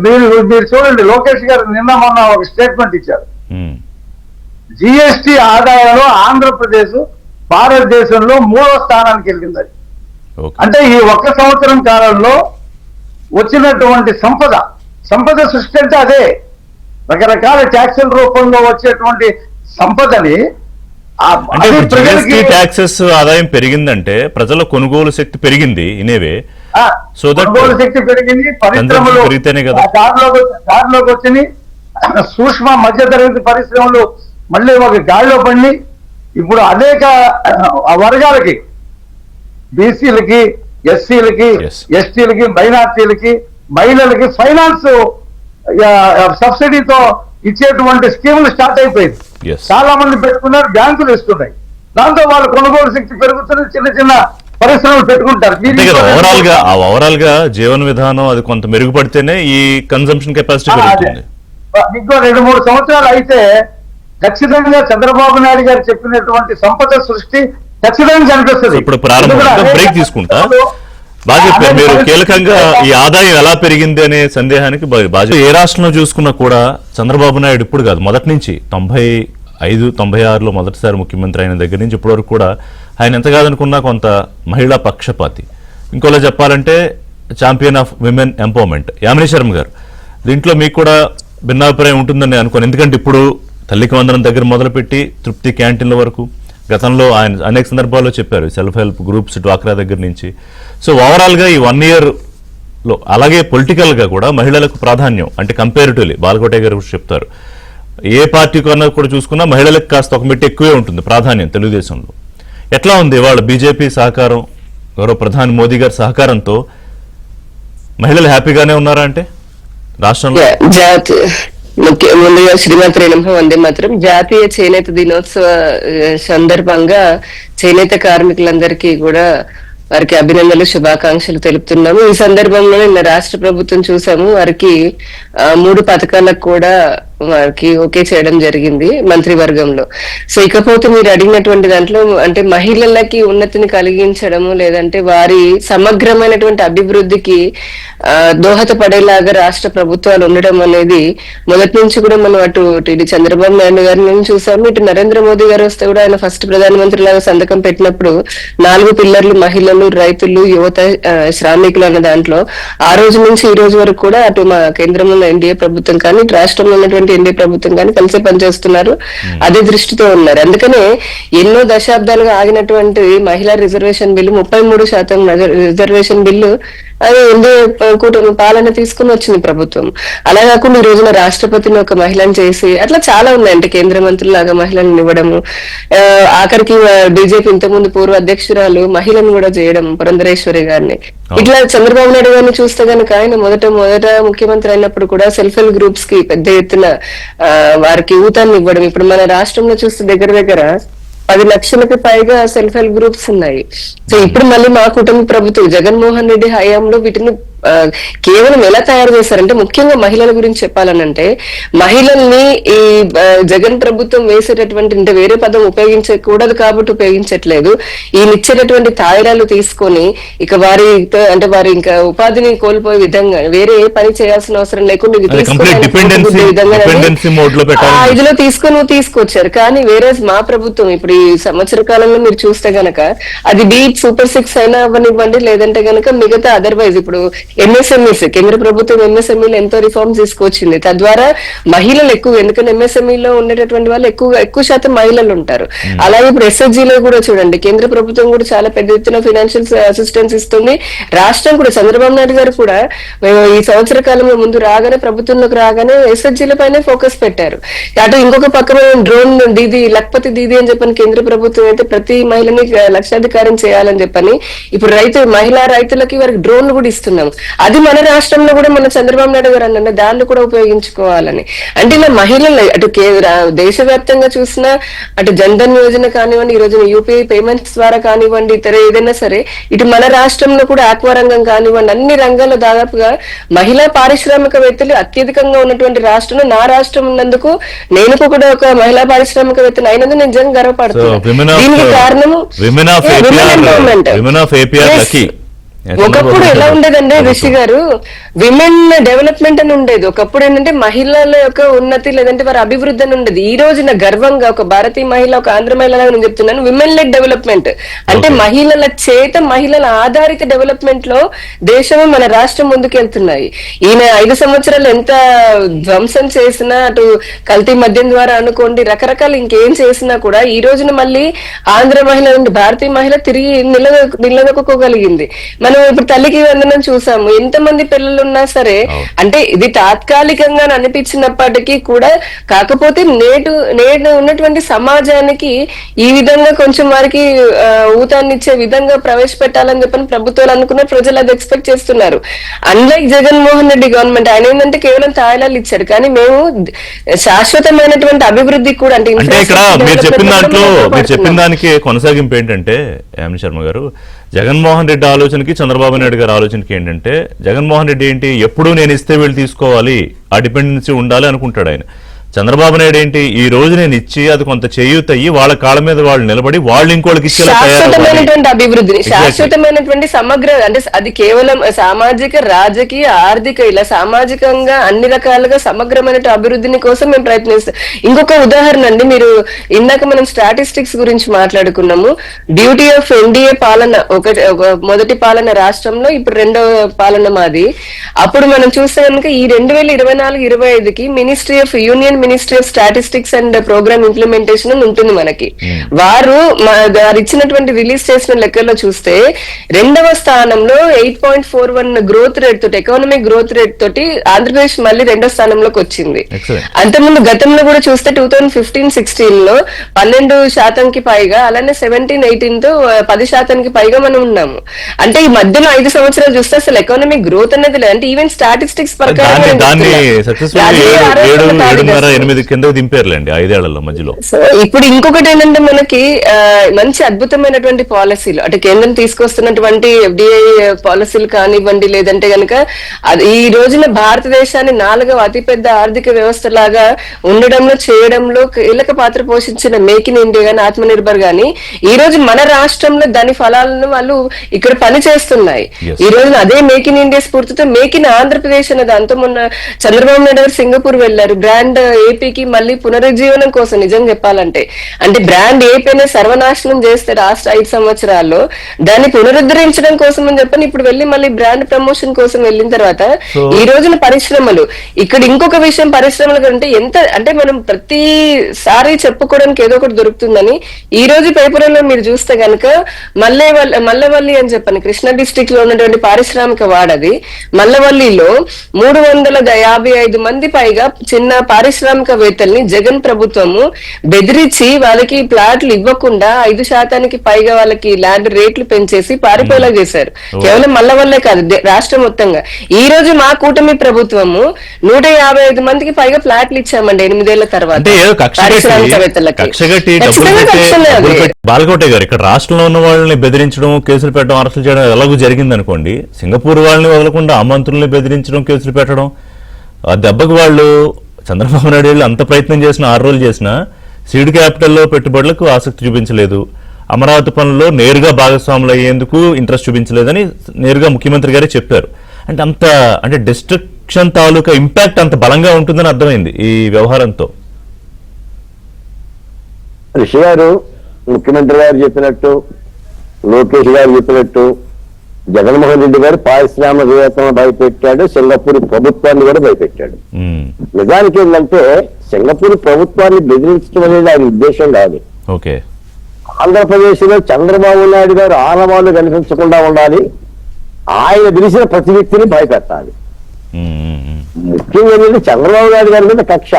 మీరు చూడండి, లోకేష్ గారు నిన్న మొన్న ఒక స్టేట్మెంట్ ఇచ్చారు. జిఎస్టి ఆదాయంలో ఆంధ్రప్రదేశ్ భారతదేశంలో 3వ స్థానానికి వెళ్ళింది. అంటే ఈ 1 సంవత్సరం కాలంలో వచ్చినటువంటి సంపద సృష్టి అంటే అదే. రకరకాల ట్యాక్సుల రూపంలో వచ్చేటువంటి సంపదని ట్యాక్సెస్ ఆదాయం పెరిగిందంటే ప్రజల కొనుగోలు శక్తి పెరిగింది ఇనేవే. సో కొనుగోలు శక్తి పెరిగింది, పరిశ్రమలు దారిలోకి వచ్చినాయి, సూక్ష్మ మధ్యతరగతి పరిశ్రమలు మళ్ళీ ఒక గాడిలో పడి ఇప్పుడు అనేక వర్గాలకి, బీసీలకి, ఎస్సీలకి, ఎస్టీలకి, మైనార్టీలకి, మహిళలకి ఫైనాన్స్ సబ్సిడీతో ఇచ్చేటువంటి స్కీములు స్టార్ట్ అయిపోయింది. చాలా మంది పెట్టుకున్నారు, బ్యాంకులు ఇస్తున్నాయి. దాంతో వాళ్ళ కొనుగోలు శక్తి పెరుగుతుంది, చిన్న చిన్న పరిశ్రమలు పెట్టుకుంటారు. ఓవరాల్ గా జీవన విధానం అది కొంత మెరుగుపడితేనే ఈ కన్సంప్షన్ కెపాసిటీ పెరుగుతుంది. ఇంకో 2-3 సంవత్సరాలు అయితే ఖచ్చితంగా చంద్రబాబు నాయుడు గారు చెప్పినటువంటి సంపద సృష్టి ఖచ్చితంగా కనిపిస్తుంది. ఇప్పుడు ప్రారంభంగా బ్రేక్ తీసుకుంటా. బాగా చెప్పారు మీరు. కీలకంగా ఈ ఆదాయం ఎలా పెరిగింది అనే సందేహానికి బాగా ఏ రాష్ట్రంలో చూసుకున్నా కూడా చంద్రబాబు నాయుడు ఇప్పుడు కాదు, మొదటి నుంచి 95-96లో మొదటిసారి ముఖ్యమంత్రి అయిన దగ్గర నుంచి ఇప్పటి వరకు కూడా ఆయన ఎంత కాదనుకున్నా కొంత మహిళా పక్షపాతి. ఇంకోలా చెప్పాలంటే champion of women empowerment Yamini Sharma గారు. దీంట్లో మీకు కూడా భిన్నాభిప్రాయం ఉంటుందని అనుకోను. ఎందుకంటే ఇప్పుడు తల్లికి వందనం దగ్గర మొదలుపెట్టి తృప్తి క్యాంటీన్ల వరకు గతంలో ఆయన అనేక సందర్భాల్లో చెప్పారు, సెల్ఫ్ హెల్ప్ గ్రూప్స్ డ్వాక్రా దగ్గర నుంచి. సో ఓవరాల్గా ఈ 1 ఇయర్లో అలాగే పొలిటికల్గా కూడా మహిళలకు ప్రాధాన్యం అంటే కంపారిటివ్లీ బాలకోటే గారు చెప్తారు, ఏ పార్టీ కన్నా కూడా చూసుకున్నా మహిళలకు కాస్త ఒక మెట్టు ఎక్కువే ఉంటుంది ప్రాధాన్యం తెలుగుదేశంలో. ఎట్లా ఉంది ఇవాళ బీజేపీ సహకారం, గౌరవ ప్రధాని మోదీ గారి సహకారంతో మహిళలు హ్యాపీగానే ఉన్నారా అంటే రాష్ట్రంలో? ముందుగా శ్రీమతి నమః వందే మాత్రం. జాతీయ చేనేత దినోత్సవ సందర్భంగా చేనేత కార్మికులందరికీ కూడా వారికి అభినందనలు, శుభాకాంక్షలు తెలుపుతున్నాము. ఈ సందర్భంలో నిన్న రాష్ట్ర ప్రభుత్వం చూసాము, వారికి 3 పథకాలకు కూడా వారికి ఓకే చేయడం జరిగింది మంత్రివర్గంలో. సో ఇకపోతే మీరు అడిగినటువంటి దాంట్లో అంటే మహిళలకి ఉన్నతిని కలిగించడము లేదంటే వారి సమగ్రమైనటువంటి అభివృద్ధికి దోహదపడేలాగా రాష్ట్ర ప్రభుత్వాలు ఉండడం అనేది మొదటి నుంచి కూడా మనం అటు చంద్రబాబు నాయుడు గారిని చూసాము, ఇటు నరేంద్ర మోదీ గారు వస్తే కూడా ఆయన ఫస్ట్ ప్రధానమంత్రి లాగా సంతకం పెట్టినప్పుడు 4 పిల్లర్లు మహిళలు, రైతులు, యువత, శ్రామికులు అన్న దాంట్లో ఆ రోజు నుంచి ఈ రోజు వరకు కూడా అటు మా కేంద్రంలో ఎన్డీఏ ప్రభుత్వం కానీ ఇటు రాష్ట్రంలో ఉన్నటువంటి ఎన్డీఏ ప్రభుత్వం కానీ కలిసి పనిచేస్తున్నారు, అదే దృష్టితో ఉన్నారు. అందుకనే ఎన్నో దశాబ్దాలుగా ఆగినటువంటి మహిళా రిజర్వేషన్ బిల్లు 33% రిజర్వేషన్ బిల్లు అది ఎన్డీఏ కూటమి పాలన తీసుకుని వచ్చింది ప్రభుత్వం. అలా కాకుండా ఈ రోజున రాష్ట్రపతిని ఒక మహిళను చేసి అట్లా చాలా ఉన్నాయి. అంటే కేంద్ర మంత్రులాగా మహిళలను ఇవ్వడము, ఆఖరికి బీజేపీ ఇంతకుముందు పూర్వ అధ్యక్షురాలు మహిళను కూడా చేయడం పురంధరేశ్వరి గారిని. ఇట్లా చంద్రబాబు నాయుడు గారిని చూస్తే కనుక ఆయన మొదట ముఖ్యమంత్రి అయినప్పుడు కూడా సెల్ఫ్ హెల్ప్ గ్రూప్స్ కి పెద్ద ఎత్తున వారికి ఊతాన్ని ఇవ్వడం. ఇప్పుడు మన రాష్ట్రంలో చూస్తే దగ్గర 10 లక్షలకు పైగా సెల్ఫ్ హెల్ప్ గ్రూప్స్ ఉన్నాయి. సో ఇప్పుడు మళ్ళీ మా కుటుంబ ప్రభుత్వం జగన్మోహన్ రెడ్డి హయాంలో వీటిని కేవలం ఎలా తయారు చేశారంటే, ముఖ్యంగా మహిళల గురించి చెప్పాలనంటే మహిళల్ని ఈ జగన్ ప్రభుత్వం వేసేటటువంటి అంటే వేరే పదం ఉపయోగించకూడదు కాబట్టి ఉపయోగించట్లేదు, ఈ నిచ్చేటటువంటి తాయిరాలు తీసుకొని ఇక వారి అంటే వారి ఇంకా ఉపాధిని కోల్పోయే విధంగా వేరే ఏ పని చేయాల్సిన అవసరం లేకుండా ఇదిలో తీసుకొని తీసుకొచ్చారు. కానీ వేరే మా ప్రభుత్వం ఇప్పుడు ఈ సంవత్సర కాలంలో మీరు చూస్తే గనక అది బీట్ సూపర్ 6 అయినా అవ్వనివ్వండి, లేదంటే గనక మిగతా అదర్వైజ్ ఇప్పుడు ఎంఎస్ఎంఈస్ కేంద్ర ప్రభుత్వం ఎంఎస్ఎంఈలు ఎంతో రిఫార్మ్స్ తీసుకొచ్చింది. తద్వారా మహిళలు ఎక్కువ, ఎందుకంటే ఎంఎస్ఎంఈలో ఉండేటటువంటి వాళ్ళు ఎక్కువ శాతం మహిళలు ఉంటారు. అలాగే ఇప్పుడు ఎస్ఎస్జీలో కూడా చూడండి, కేంద్ర ప్రభుత్వం కూడా చాలా పెద్ద ఎత్తున ఫైనాన్షియల్ అసిస్టెన్స్ ఇస్తుంది. రాష్ట్రం కూడా చంద్రబాబు నాయుడు గారు కూడా ఈ సంవత్సర కాలంలో ముందు రాగానే ప్రభుత్వంలోకి రాగానే ఎస్ఎస్జీల పైన ఫోకస్ పెట్టారు. అటు ఇంకొక పక్కన డ్రోన్ దీదీ లక్పతి దీదీ అని చెప్పని కేంద్ర ప్రభుత్వం అయితే ప్రతి మహిళని లక్షాధికారం చేయాలని చెప్పని ఇప్పుడు మహిళా రైతులకి వారికి డ్రోన్లు కూడా ఇస్తున్నాము. అది మన రాష్ట్రంలో కూడా మన చంద్రబాబు నాయుడు గారు అన్న దాన్ని కూడా ఉపయోగించుకోవాలని. అంటే ఇలా మహిళలు అటు దేశవ్యాప్తంగా చూసినా, అటు జన్ధన్ యోజన కానివ్వండి, ఈ రోజున యూపీఐ పేమెంట్స్ ద్వారా కానివ్వండి, ఇతర ఏదైనా సరే, ఇటు మన రాష్ట్రంలో కూడా ఆక్వా రంగం కానివ్వండి, అన్ని రంగాల్లో దాదాపుగా మహిళా పారిశ్రామికవేత్తలు అత్యధికంగా ఉన్నటువంటి రాష్ట్రంలో నా రాష్ట్రం ఉన్నందుకు, నేను కూడా ఒక మహిళా పారిశ్రామికవేత్తలు అయినందుకు నేను నిజంగా గర్వపడుతున్నాను. దీనికి కారణము ఒకప్పుడు ఎలా ఉండేదండి రిషి గారు, విమెన్ డెవలప్మెంట్ అని ఉండేది. ఒకప్పుడు ఏంటంటే మహిళల యొక్క ఉన్నతి లేదంటే వారి అభివృద్ధి అని ఉండేది. ఈ రోజున గర్వంగా ఒక భారతీయ మహిళ, ఒక ఆంధ్ర మహిళ నేను చెప్తున్నాను, విమెన్ లెడ్ డెవలప్మెంట్ అంటే మహిళల చేత, మహిళల ఆధారిత డెవలప్మెంట్ లో దేశం, మన రాష్ట్రం ముందుకెళ్తున్నాయి. ఈయన 5 సంవత్సరాలు ఎంత ధ్వంసం చేసినా, అటు కల్తీ మద్యం ద్వారా అనుకోండి, రకరకాల ఇంకేం చేసినా కూడా ఈ రోజున మళ్ళీ ఆంధ్ర మహిళ నుండి భారతీయ మహిళ తిరిగి నిలదొక్కుకోగలిగింది. మనం ఇప్పుడు తల్లికి వందనం చూసాము, ఎంతమంది పిల్లలు ఉన్నా సరే, అంటే ఇది తాత్కాలికంగా అనిపించినప్పటికీ కూడా, కాకపోతే నేడు ఉన్నటువంటి సమాజానికి ఈ విధంగా కొంచెం వారికి ఊతాన్నిచ్చే విధంగా ప్రవేశపెట్టాలని చెప్పని ప్రభుత్వాలు అనుకున్న, ప్రజలు అది ఎక్స్పెక్ట్ చేస్తున్నారు. అన్లైక్ జగన్మోహన్ రెడ్డి గవర్నమెంట్, ఆయన ఏంటంటే కేవలం తాయిలాలు ఇచ్చారు, కానీ మేము శాశ్వతమైనటువంటి అభివృద్ధి కూడా, అంటే ఇక్కడ మీరు చెప్పిన దానికి కొనసాగింపు ఏంటంటే యామిని శర్మ గారు, జగన్మోహన్ రెడ్డి ఆలోచనకి చంద్రబాబు నాయుడు గారి ఆలోచనకి ఏంటంటే, జగన్మోహన్ రెడ్డి ఏంటి ఎప్పుడు నేను ఇస్తే వీళ్ళు తీసుకోవాలి, ఆ డిపెండెన్సీ ఉండాలి అనుకుంటాడు ఆయన. చంద్రబాబు నాయుడు ఏంటి ఈ రోజు నేను ఇచ్చి అది కొంత చేయూతయ్యి వాళ్ళ కాళ్ళ మీద వాళ్ళు నిలబడి వాళ్ళు ఇంకోళ్ళకి ఇచ్చేలా శాశ్వతమైనటువంటి అభివృద్ధిని, శాశ్వతమైనటువంటి సమగ్ర, అంటే అది కేవలం సామాజిక, రాజకీయ, ఆర్థిక, ఇలా సామాజికంగా అన్ని రకాలుగా సమగ్రమైన అభివృద్ధిని కోసం మేము ప్రయత్నిస్తాం. ఇంకొక ఉదాహరణ అండి, మీరు ఇందాక మనం స్టాటిస్టిక్స్ గురించి మాట్లాడుకున్నాము. డ్యూటీ ఆఫ్ ఎన్డీఏ పాలన, మొదటి పాలన రాష్ట్రంలో, ఇప్పుడు రెండో పాలన మాది. అప్పుడు మనం చూస్తే కనుక ఈ 2024-25కి ministry of statistics and programme implementation అని ఉంటుంది మనకి. వారు ఇచ్చినటువంటి రిలీజ్ చేసిన లెక్కల్లో చూస్తే 2వ స్థానంలో 8.41 గ్రోత్ రేట్ తోటి, ఎకనామిక్ గ్రోత్ రేట్ తోటి ఆంధ్రప్రదేశ్ మళ్ళీ 2వ స్థానంలోకి వచ్చింది. అంతకుముందు గతంలో కూడా చూస్తే 2015-16 లో 12% పైగా, అలానే 17-18 తో 10% పైగా మనం ఉన్నాము. అంటే ఈ మధ్యలో 5 సంవత్సరాలు చూస్తే అసలు ఎకనామిక్ గ్రోత్ అనేది లేదు. అంటే ఈవెన్ స్టాటిస్టిక్స్ ప్రకారం 8 కింద దింపారులేండి 5 ఏళ్లలో మధ్యలో. ఇప్పుడు ఇంకొకటి ఏంటంటే, మనకి మంచి అద్భుతమైనటువంటి పాలసీలు, అంటే కేంద్రం తీసుకొస్తున్నటువంటి ఎఫ్డిఐ పాలసీలు కానివ్వండి, లేదంటే గనక ఈ రోజున భారతదేశాన్ని 4వ అతిపెద్ద ఆర్థిక వ్యవస్థ లాగా ఉండడంలో, చేయడంలో కీలక పాత్ర పోషించిన మేక్ ఇన్ ఇండియా గానీ, ఆత్మ నిర్భర్ గానీ, ఈ రోజు మన రాష్ట్రంలో దాని ఫలాలను వాళ్ళు ఇక్కడ పని చేస్తున్నాయి. ఈ రోజున అదే మేక్ ఇన్ ఇండియా స్ఫూర్తితో మేక్ ఇన్ ఆంధ్రప్రదేశ్ అనే దాంతో మొన్న చంద్రబాబు నాయుడు గారు సింగపూర్ వెళ్లారు. బ్రాండ్ ఏపీకి మళ్ళీ పునరుజ్జీవనం కోసం, నిజం చెప్పాలంటే, అంటే బ్రాండ్ ఏపీనే సర్వనాశనం చేస్తే రాష్ట్ర 5 సంవత్సరాల్లో, దాన్ని పునరుద్ధరించడం కోసం అని చెప్పని ఇప్పుడు వెళ్ళి మళ్ళీ బ్రాండ్ ప్రమోషన్ కోసం వెళ్ళిన తర్వాత ఈ రోజున పరిశ్రమలు, ఇక్కడ ఇంకొక విషయం పరిశ్రమలు కంటే ఎంత అంటే మనం ప్రతిసారి చెప్పుకోవడానికి ఏదో ఒకటి దొరుకుతుందని, ఈ రోజు పేపర్లో మీరు చూస్తే గనక మల్లవల్లి అని చెప్పని కృష్ణా డిస్ట్రిక్ట్ లో ఉన్నటువంటి పారిశ్రామిక వాడది, మల్లవల్లిలో 355 మంది పైగా చిన్న పారిశ్రామికవేత్తల్ని జగన్ ప్రభుత్వము బెదిరించి వాళ్ళకి ప్లాట్లు ఇవ్వకుండా 5% పైగా వాళ్ళకి ల్యాండ్ రేట్లు పెంచేసి పారిపోయేలా చేశారు. కేవలం మల్లవల్లే కాదు, రాష్ట్రం మొత్తంగా. ఈ రోజు మా కూటమి ప్రభుత్వము 155 మందికి పైగా ఫ్లాట్లు ఇచ్చామండి 8 ఏళ్ల తర్వాత పారిశ్రామికవేత్తలకి. బాలకోట గారు, ఇక్కడ రాష్ట్రంలో ఉన్న వాళ్ళని బెదిరించడం, కేసులు పెట్టడం, అరెస్టులు చేయడం ఎలాగూ జరిగింది అనుకోండి. సింగపూర్ వాళ్ళని వదలకుండా ఆ మంత్రుల్ని బెదిరించడం, కేసులు పెట్టడం, ఆ దెబ్బకు వాళ్ళు చంద్రబాబు నాయుడు అంత ప్రయత్నం చేసిన 6 రోజులు చేసినా సీడ్ క్యాపిటల్లో పెట్టుబడులకు ఆసక్తి చూపించలేదు. అమరావతి పనుల్లో నేరుగా భాగస్వాములు అయ్యేందుకు ఇంట్రెస్ట్ చూపించలేదని నేరుగా ముఖ్యమంత్రి గారే చెప్పారు. అంటే డిస్ట్రక్షన్ తాలూకా ఇంపాక్ట్ అంత బలంగా ఉంటుందని అర్థమైంది ఈ వ్యవహారంతో. రిషి గారు, ముఖ్యమంత్రి గారు చెప్పినట్టు, లోకేష్ గారు చెప్పినట్టు, జగన్మోహన్ రెడ్డి గారు పారిశ్రామికవేత్తలను భయపెట్టాడు, సింగపూర్ ప్రభుత్వాన్ని కూడా భయపెట్టాడు. నిజానికి ఏంటంటే, సింగపూర్ ప్రభుత్వాన్ని బెదిరించడం అనేది ఆయన ఉద్దేశం కాదు. ఆంధ్రప్రదేశ్ లో చంద్రబాబు నాయుడు గారు ఆనవాళ్లు కనిపించకుండా ఉండాలి, ఆయన పిలిచిన ప్రతి వ్యక్తిని భయపెట్టాలి. ముఖ్యంగా ఏంటంటే చంద్రబాబు నాయుడు గారి మీద కక్ష,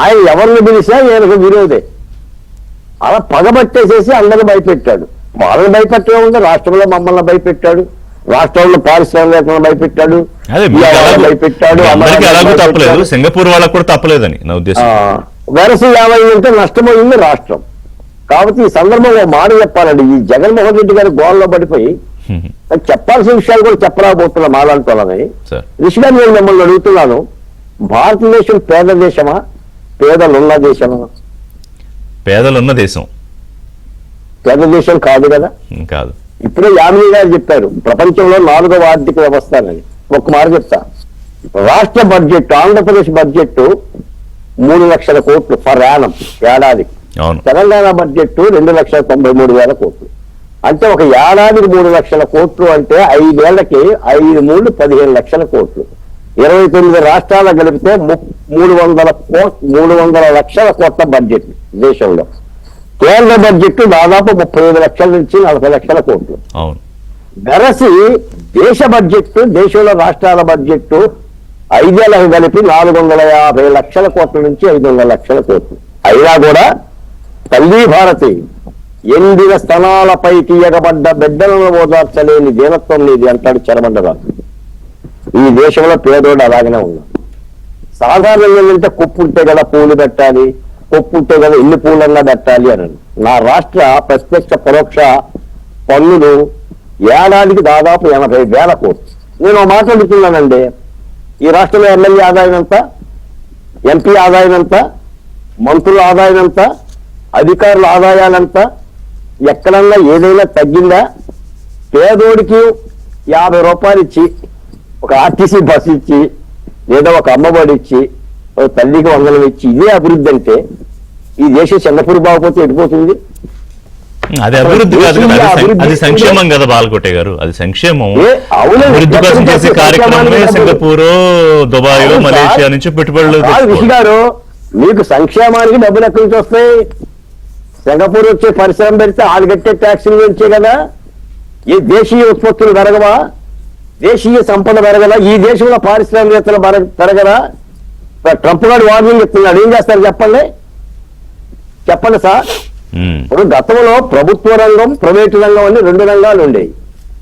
ఆయన ఎవరిని పిలిచినా ఈయనకు విరోధే. అలా పగబట్టేసేసి అందరిని భయపెట్టాడు. వాళ్ళని భయపెట్టడం ఉంటే రాష్ట్రంలో మమ్మల్ని భయపెట్టాడు, రాష్ట్రంలో పారిశ్రామికవేత్తలను భయపెట్టాడు, అదే ఈ వాళ్ళని భయపెట్టాడు, అందరికీ ఎలాగో అమరావతిని తప్పలేదు, భయపెట్టాడు. సింగపూర్ వాళ్ళకు కూడా తప్పలేదని నా ఉద్దేశం. వెరసి ఏమైందంటే నష్టపోయింది రాష్ట్రం. కాబట్టి ఈ సందర్భంలో మాట చెప్పాలండి, ఈ జగన్మోహన్ రెడ్డి గారి గోల్లో పడిపోయి చెప్పాల్సిన విషయాలు కూడా చెప్పలేకపోతున్నా మాలాంటోళ్ళని. సార్ రిషి గారు, నేను మిమ్మల్ని అడుగుతున్నాను, భారతదేశం పేద దేశమా పేదలున్న దేశమా? పేదలున్న దేశం పేద దేశం కాదు కదా. కాదు. ఇప్పుడే యామిని గారు చెప్పారు ప్రపంచంలో 4వ ఆర్థిక వ్యవస్థ అని. ఒక్క మాట చెప్తా, రాష్ట్ర బడ్జెట్ ఆంధ్రప్రదేశ్ బడ్జెట్ 3 లక్షల కోట్లు ఫర్ యానం ఏడాదికి. అవును. తెలంగాణ బడ్జెట్ 2,93,000 కోట్లు. అంటే ఒక ఏడాదికి 3 లక్షల కోట్లు అంటే 5 ఏళ్లకి 5 మూడు 15 లక్షల కోట్లు. 29 రాష్ట్రాలు కలిపితే 300 లక్షల కోట్ల బడ్జెట్ దేశంలో. కేంద్ర బడ్జెట్ దాదాపు 35 లక్షల నుంచి 40 లక్షల కోట్లు. అవును. వెరసి దేశ బడ్జెట్, దేశంలో రాష్ట్రాల బడ్జెట్ 5 ఏళ్లకు కలిపి 450 లక్షల కోట్ల నుంచి 500 లక్షల కోట్లు. అయినా కూడా తల్లి భారతి ఎండిన స్థనాలపై తీయగబడ్డ బిడ్డలను ఓదార్చలేని దీనత్వం నీది అంటాడు చెరమండరాజు. ఈ దేశంలో పేదోడు అలాగనే ఉన్నాడు. సాధారణంగా ఏంటంటే కొప్పు ఉంటే కదా పూలు పెట్టాలి, కొప్పు ఉంటే కదా ఇల్లు పూలన్నా పెట్టాలి అని. నా రాష్ట్ర ప్రత్యక్ష పరోక్ష పన్నులు ఏడాదికి దాదాపు 80,000 కోట్లు. నేను మాట్లాడుతున్నానండి, ఈ రాష్ట్రంలో ఎమ్మెల్యే ఆదాయం ఎంత, ఎంపీ ఆదాయం ఎంత, మంత్రుల ఆదాయం ఎంత, అధికారుల ఆదాయాలంత, ఎక్కడన్నా ఏదైనా తగ్గిందా? పేదోడికి 50 రూపాయలు ఇచ్చి, ఒక ఆర్టీసీ బస్సు ఇచ్చి, లేదా ఒక అమ్మఒడి ఇచ్చి, ఒక తల్లికి వందనం ఇచ్చి, ఇదే అభివృద్ధి అంటే ఈ దేశం సింగపూర్ బాగుపోతే ఎడిపోతుంది. అది అభివృద్ధి కాదు కదా, అది సంక్షేమం కదా బాలకోటే గారు, అది సంక్షేమం. అభివృద్ధి కోసం చేసే కార్యక్రమమే సింగపూర్, దుబాయ్, మలేషియా నుంచి పెట్టుబడులు. రిషి గారు, మీకు సంక్షేమానికి డబ్బులు ఎక్కడి నుంచి వస్తాయి? సింగపూర్ వచ్చే పరిశ్రమ పెడితే వాళ్ళు కట్టే ట్యాక్సుల నుంచే కదా. ఈ దేశీయ ఉత్పత్తులు పెరగవా? దేశీయ సంపద పెరగదా? ఈ దేశంలో పారిశ్రామికవేత్తలు పెరగదా? ట్రంప్ గారు వార్నింగ్ ఇస్తున్నాడు, ఏం చేస్తారు చెప్పండి సార్. ఇప్పుడు గతంలో ప్రభుత్వ రంగం, ప్రైవేటు రంగం అని 2 రంగాలు ఉండేవి.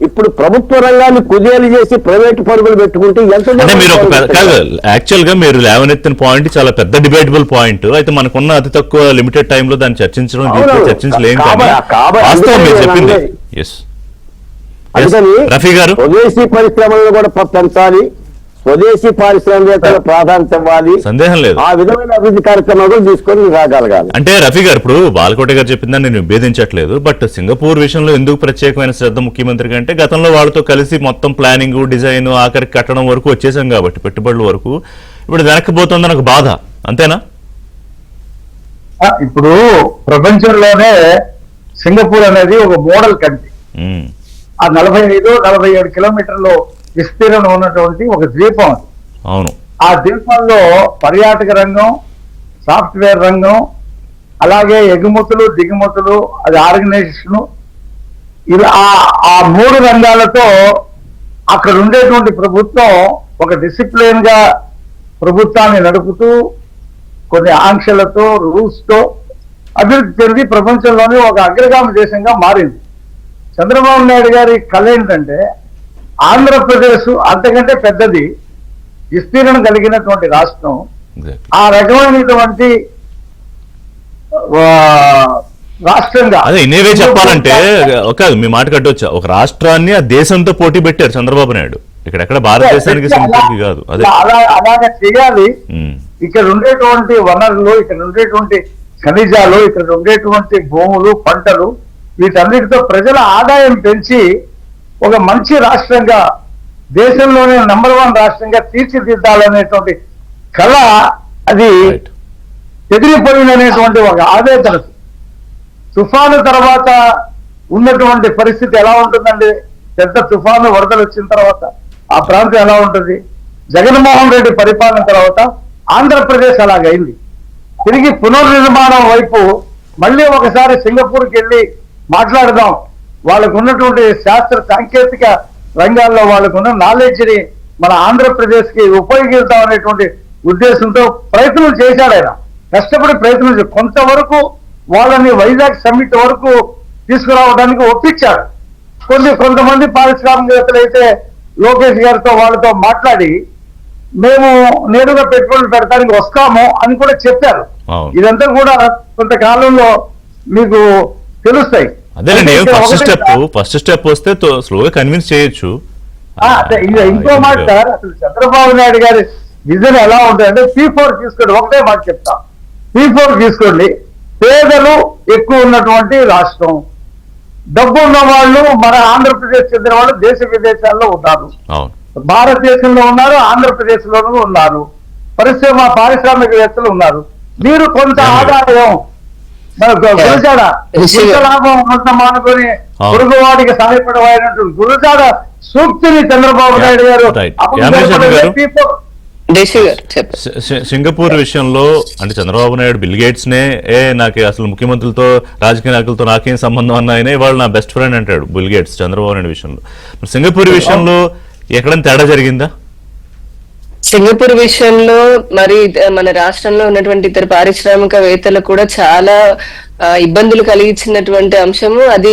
ఇప్పుడు ప్రభుత్వ రంగాన్ని కుదేలు చేసి ప్రైవేటు పరుగులు పెట్టుకుంటే ఎంత? యాక్చువల్ గా మీరు లేవనెత్తిన పాయింట్ చాలా పెద్ద డిబేటబుల్ పాయింట్. అయితే మనకున్న అతి తక్కువ లిమిటెడ్ టైమ్ లో దాన్ని చర్చించలేం. వాస్తవం మీరు చెప్పింది. రఫీ గారు, స్వదేశీ పరిశ్రమలను కూడా పెంచాలి, స్వదేశీ పారిశ్రామికవేత్తలకు ప్రాధాన్యత ఇవ్వాలి, సందేహం లేదు. ఆ విధమైన అభివృద్ధి కార్యక్రమాలు తీసుకొని రాగలగాలి. అంటే రఫీ గారు, ఇప్పుడు బాలకోట గారు చెప్పిందని నేను విభేదించట్లేదు. బట్ సింగపూర్ విషయంలో ఎందుకు ప్రత్యేకమైన శ్రద్ధ ముఖ్యమంత్రికి అంటే, గతంలో వాళ్ళతో కలిసి మొత్తం ప్లానింగ్, డిజైన్, ఆఖరికి కట్టడం వరకు వచ్చేసాం కాబట్టి, పెట్టుబడుల వరకు. ఇప్పుడు వెనక్కిపోతుందని ఒక బాధ, అంతేనా? ఇప్పుడు ప్రపంచంలోనే సింగపూర్ అనేది ఒక మోడల్ కంట్రీ. ఆ 45-47 కిలోమీటర్లు విస్తీర్ణం ఉన్నటువంటి ఒక ద్వీపం అది. అవును. ఆ ద్వీపంలో పర్యాటక రంగం, సాఫ్ట్వేర్ రంగం, అలాగే ఎగుమతులు, దిగుమతులు, అది ఆర్గనైజేషన్, ఇలా ఆ 3 రంగాలతో అక్కడ ఉండేటువంటి ప్రభుత్వం ఒక డిసిప్లిన్ గా ప్రభుత్వాన్ని నడుపుతూ కొన్ని ఆంక్షలతో, రూల్స్ తో అభివృద్ధి చెంది ప్రపంచంలోనే ఒక అగ్రగామి దేశంగా మారింది. చంద్రబాబు నాయుడు గారి కళ ఏంటంటే, ఆంధ్రప్రదేశ్ అంతకంటే పెద్దది, విస్తీర్ణం కలిగినటువంటి రాష్ట్రం, ఆ రకమైనటువంటి రాష్ట్రంగా. అదే ఇన్నేవే చెప్పాలంటే, మీ మాట కట్టొచ్చా, ఒక రాష్ట్రాన్ని ఆ దేశంతో పోటీ పెట్టారు చంద్రబాబు నాయుడు. ఇక్కడెక్కడ భారతదేశానికి కాదు. అదే అలాగే చేయాలి. ఇక్కడ ఉండేటువంటి వనరులు, ఇక్కడ ఉండేటువంటి ఖనిజాలు, ఇక్కడ ఉండేటువంటి భూములు, పంటలు, వీటన్నిటితో ప్రజల ఆదాయం పెంచి ఒక మంచి రాష్ట్రంగా, దేశంలోనే నంబర్ 1 రాష్ట్రంగా తీర్చిదిద్దాలనేటువంటి కళ అది ఎదిరిపోయిననేటువంటి ఒక ఆవేదన. తుఫాను తర్వాత ఉన్నటువంటి పరిస్థితి ఎలా ఉంటుందండి? పెద్ద తుఫాను, వరదలు వచ్చిన తర్వాత ఆ ప్రాంతం ఎలా ఉంటుంది? జగన్మోహన్ రెడ్డి పరిపాలన తర్వాత ఆంధ్రప్రదేశ్ అలాగైంది. తిరిగి పునర్నిర్మాణం వైపు మళ్ళీ ఒకసారి సింగపూర్కి వెళ్ళి మాట్లాడదాం, వాళ్ళకు ఉన్నటువంటి శాస్త్ర సాంకేతిక రంగాల్లో వాళ్ళకున్న నాలెడ్జ్ని మన ఆంధ్రప్రదేశ్ కి ఉపయోగిద్దాం అనేటువంటి ఉద్దేశంతో ప్రయత్నం చేశాడు ఆయన. కష్టపడి ప్రయత్నం చేశాడు. కొంతవరకు వాళ్ళని వైజాగ్ సమ్మిట్ వరకు తీసుకురావడానికి ఒప్పించాడు. కొంతమంది పారిశ్రామికవేత్తలు అయితే లోకేష్ గారితో వాళ్ళతో మాట్లాడి మేము నేరుగా పెట్టుబడులు పెడతానికి వస్తాము అని కూడా చెప్పారు. అవును. ఇదంతా కూడా కొంతకాలంలో మీకు తెలుస్తాయి. అదేనండి, ఫస్ట్ స్టెప్ వస్తే స్లోగా కన్విన్స్ చేయొచ్చు. ఇంకో మాట సార్, అసలు చంద్రబాబు నాయుడు గారి విజన్ ఎలా ఉంటుందంటే P4 తీసుకోండి, ఒకటే మాట చెప్తా. P4 తీసుకోండి, పేదలు ఎక్కువ ఉన్నటువంటి రాష్ట్రం, డబ్బు ఉన్న వాళ్ళు మన ఆంధ్రప్రదేశ్ చెందిన వాళ్ళు దేశ విదేశాల్లో ఉన్నారు, భారతదేశంలో ఉన్నారు, ఆంధ్రప్రదేశ్ లోనూ ఉన్నారు, పారిశ్రామికవేత్తలు ఉన్నారు. మీరు కొంత ఆదాయం గురజాడ లాభం ఉన్నతం అనుకుని పొరుగువాడికి సహాయపడమైనటువంటి గురజాడ సూక్తిని చంద్రబాబు నాయుడు గారు సింగపూర్ విషయంలో అంటే చంద్రబాబు నాయుడు బిల్ గేట్స్ నే నాకు అసలు ముఖ్యమంత్రులతో రాజకీయ నాయకులతో నాకేం సంబంధం అన్నాయనే వాళ్ళు నా బెస్ట్ ఫ్రెండ్ అంటాడు బిల్ గేట్స్ చంద్రబాబు నాయుడు విషయంలో. సింగపూర్ విషయంలో ఎక్కడైనా తేడా జరిగిందా? సింగపూర్ విషయంలో మరి మన రాష్ట్రంలో ఉన్నటువంటి ఇతర పారిశ్రామికవేత్తలు కూడా చాలా ఇబ్బందులు కలిగించినటువంటి అంశము అది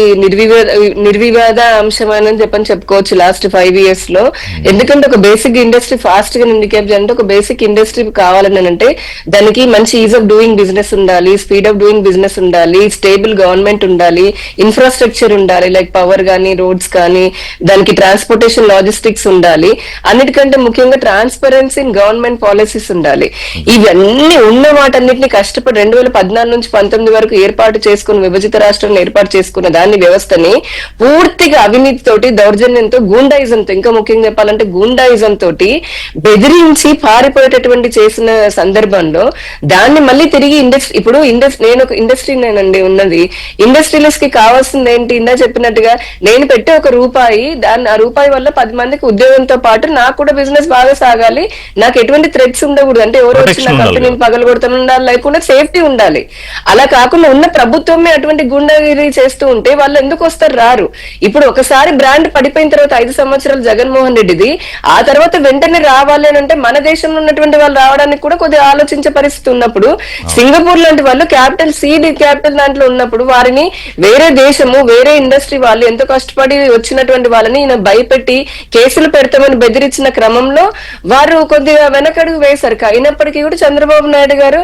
నిర్వివాద అంశం అని చెప్పుకోవచ్చు లాస్ట్ 5 years లో. ఎందుకంటే ఒక బేసిక్ ఇండస్ట్రీ ఫాస్ట్ గా ఇండికేట్ చేయాలంటే ఒక బేసిక్ ఇండస్ట్రీ కావాలని అంటే దానికి మంచి ఈజ్ ఆఫ్ డూయింగ్ బిజినెస్ ఉండాలి, స్పీడ్ ఆఫ్ డూయింగ్ బిజినెస్ ఉండాలి, స్టేబుల్ గవర్నమెంట్ ఉండాలి, ఇన్ఫ్రాస్ట్రక్చర్ ఉండాలి, లైక్ పవర్ కానీ రోడ్స్ కానీ, దానికి ట్రాన్స్పోర్టేషన్ లాజిస్టిక్స్ ఉండాలి, అన్నిటికంటే ముఖ్యంగా ట్రాన్స్పరెన్సీ ఇన్ గవర్నమెంట్ పాలసీస్ ఉండాలి. ఇవన్నీ ఉన్న వాటన్నిటిని కష్టపడి 2014 నుంచి 19 వరకు ఏర్పాటు చేసుకుని విభజిత రాష్ట్రంలో ఏర్పాటు చేసుకున్న దాని వ్యవస్థని పూర్తిగా అవినీతితోటి, దౌర్జన్యంతో, గూండాయిజంతో, ఇంకా ముఖ్యంగా చెప్పాలంటే గూండాయిజం తోటి బెదిరించి పారిపోయేటటువంటి చేసిన సందర్భంలో దాన్ని మళ్ళీ తిరిగి ఇప్పుడు నేను ఒక ఇండస్ట్రీనేనండి ఉన్నది. ఇండస్ట్రియలిస్ట్ కి కావాల్సింది ఏంటి? ఇందా చెప్పినట్టుగా నేను పెట్టే ఒక రూపాయి, ఆ రూపాయి వల్ల 10 మందికి ఉద్యోగంతో పాటు నాకు కూడా బిజినెస్ బాగా సాగాలి, నాకు ఎటువంటి థ్రెట్స్ ఉండకూడదు, అంటే ఎవరు వచ్చి నా కంపెనీని పగలగొడుతూ ఉండాలి, లేకుండా సేఫ్టీ ఉండాలి. అలా కాకుండా ఉన్న ప్రభుత్వమే అటువంటి గుండాగిరి చేస్తూ ఉంటే వాళ్ళు ఎందుకు వస్తారు? రారు. ఇప్పుడు ఒకసారి బ్రాండ్ పడిపోయిన తర్వాత 5 సంవత్సరాలు జగన్మోహన్ రెడ్డిది, ఆ తర్వాత వెంటనే రావాలి అని అంటే మన దేశంలో ఉన్నటువంటి వాళ్ళు రావడానికి కూడా కొద్దిగా ఆలోచించే పరిస్థితి ఉన్నప్పుడు, సింగపూర్ లాంటి వాళ్ళు క్యాపిటల్ దాంట్లో ఉన్నప్పుడు వారిని వేరే దేశము వేరే ఇండస్ట్రీ వాళ్ళు ఎంతో కష్టపడి వచ్చినటువంటి వాళ్ళని ఈయన భయపెట్టి కేసులు పెడతామని బెదిరించిన క్రమంలో వారు కొద్దిగా వెనకడుగు వేశారు. అయినప్పటికీ కూడా చంద్రబాబు నాయుడు గారు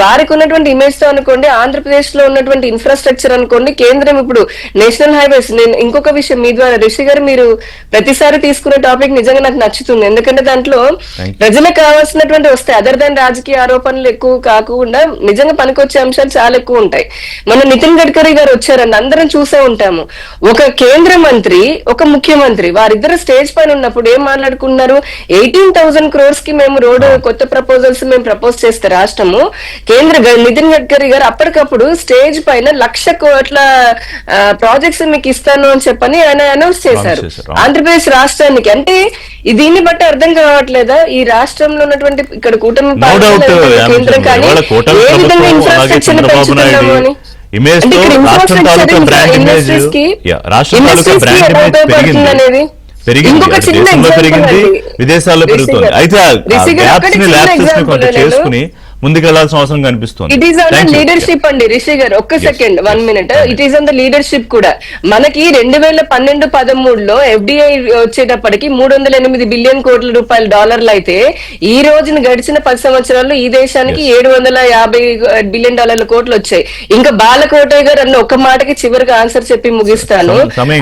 వారికి ఉన్నటువంటి ఇమేజ్ తో అనుకోండి, ఆంధ్రప్రదేశ్ లో ఉన్నటువంటి ఇన్ఫ్రాస్ట్రక్చర్ అనుకోండి, కేంద్రం ఇప్పుడు నేషనల్ హైవేస్. నేను ఇంకొక విషయం మీ ద్వారా రిషి గారు మీరు ప్రతిసారి తీసుకునే టాపిక్ నిజంగా నాకు నచ్చుతుంది. ఎందుకంటే దాంట్లో ప్రజలకు కావాల్సినటువంటి వస్తాయి, అదర్ దాన్ రాజకీయ ఆరోపణలు ఎక్కువ కాకుండా నిజంగా పనికొచ్చే అంశాలు చాలా ఎక్కువ ఉంటాయి. మన నితిన్ గడ్కరీ గారు వచ్చారని అందరం చూసే ఉంటాము. ఒక కేంద్ర మంత్రి, ఒక ముఖ్యమంత్రి, వారిద్దరు స్టేజ్ పైన ఉన్నప్పుడు ఏం మాట్లాడుకున్నారు? 18,000 crores కి మేము రోడ్డు కొత్త ప్రపోజల్స్ మేము ప్రపోజ్ చేస్తే రాష్ట్రము, నితిన్ గడ్కరీ గారు అప్పటికప్పుడు స్టేజ్ పైన 1,00,000 కోట్ల ప్రాజెక్ట్స్ మీకు ఇస్తాను అని చెప్పని ఆయన అనౌన్స్ చేశారు ఆంధ్రప్రదేశ్ రాష్ట్రానికి. అంటే దీన్ని బట్టి అర్థం కావట్లేదా ఈ రాష్ట్రంలో ఉన్నటువంటి ఇక్కడ కూటమి కేంద్రం కానీ ఏ విధంగా ఇన్ఫ్రాస్ట్రక్చర్ పెంచుతున్నాము అని. ఇంకొక చిన్న విదేశాల్లో పెరుగుతుంది. అయితే చేసుకుని ముందుకెళ్లాల్సిన అవసరం కనిపిస్తుంది. ఇట్ ఈస్ ఆన్ లీడర్షిప్ అండి రిషి గారు, ఒక్క second 1 minute. It is on the leadership కూడా. మనకి 2012-13లో FDI వచ్చేటప్పటికి 308 బిలియన్ కోట్ల రూపాయల డాలర్లు అయితే ఈ రోజున గడిచిన 10 సంవత్సరాల్లో ఈ దేశానికి 750 బిలియన్ డాలర్ల కోట్లు వచ్చాయి. ఇంకా బాలకోటయ్య గారు అన్న ఒక్క మాటకి చివరికి ఆన్సర్ చెప్పి ముగిస్తాను.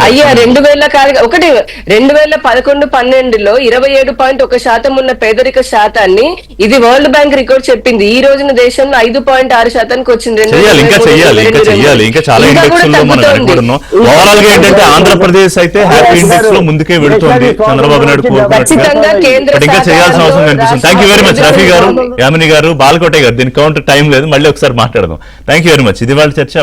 అయ్యా 2011-12లో 27.1% ఉన్న పేదరిక శాతాన్ని ఇది వరల్డ్ బ్యాంక్ రికార్డ్ చెప్పింది. ఈ రోజున దేశంలో 5.6% వచ్చింది. ఆంధ్రప్రదేశ్ అయితే హ్యాపీ ఇండెక్స్ లో ముందుకే వెళుతోంది. చంద్రబాబు నాయుడు ఇంకా చేయాల్సిన అవసరం కనిపిస్తుంది. Thank you very much Rafi గారు, యామిని గారు, బాలకోటయ్య గారు. దీనికి కౌంటర్ టైం లేదు, మళ్ళీ ఒకసారి మాట్లాడదాం. Thank you very much. ఇది వాళ్ళ చర్చ.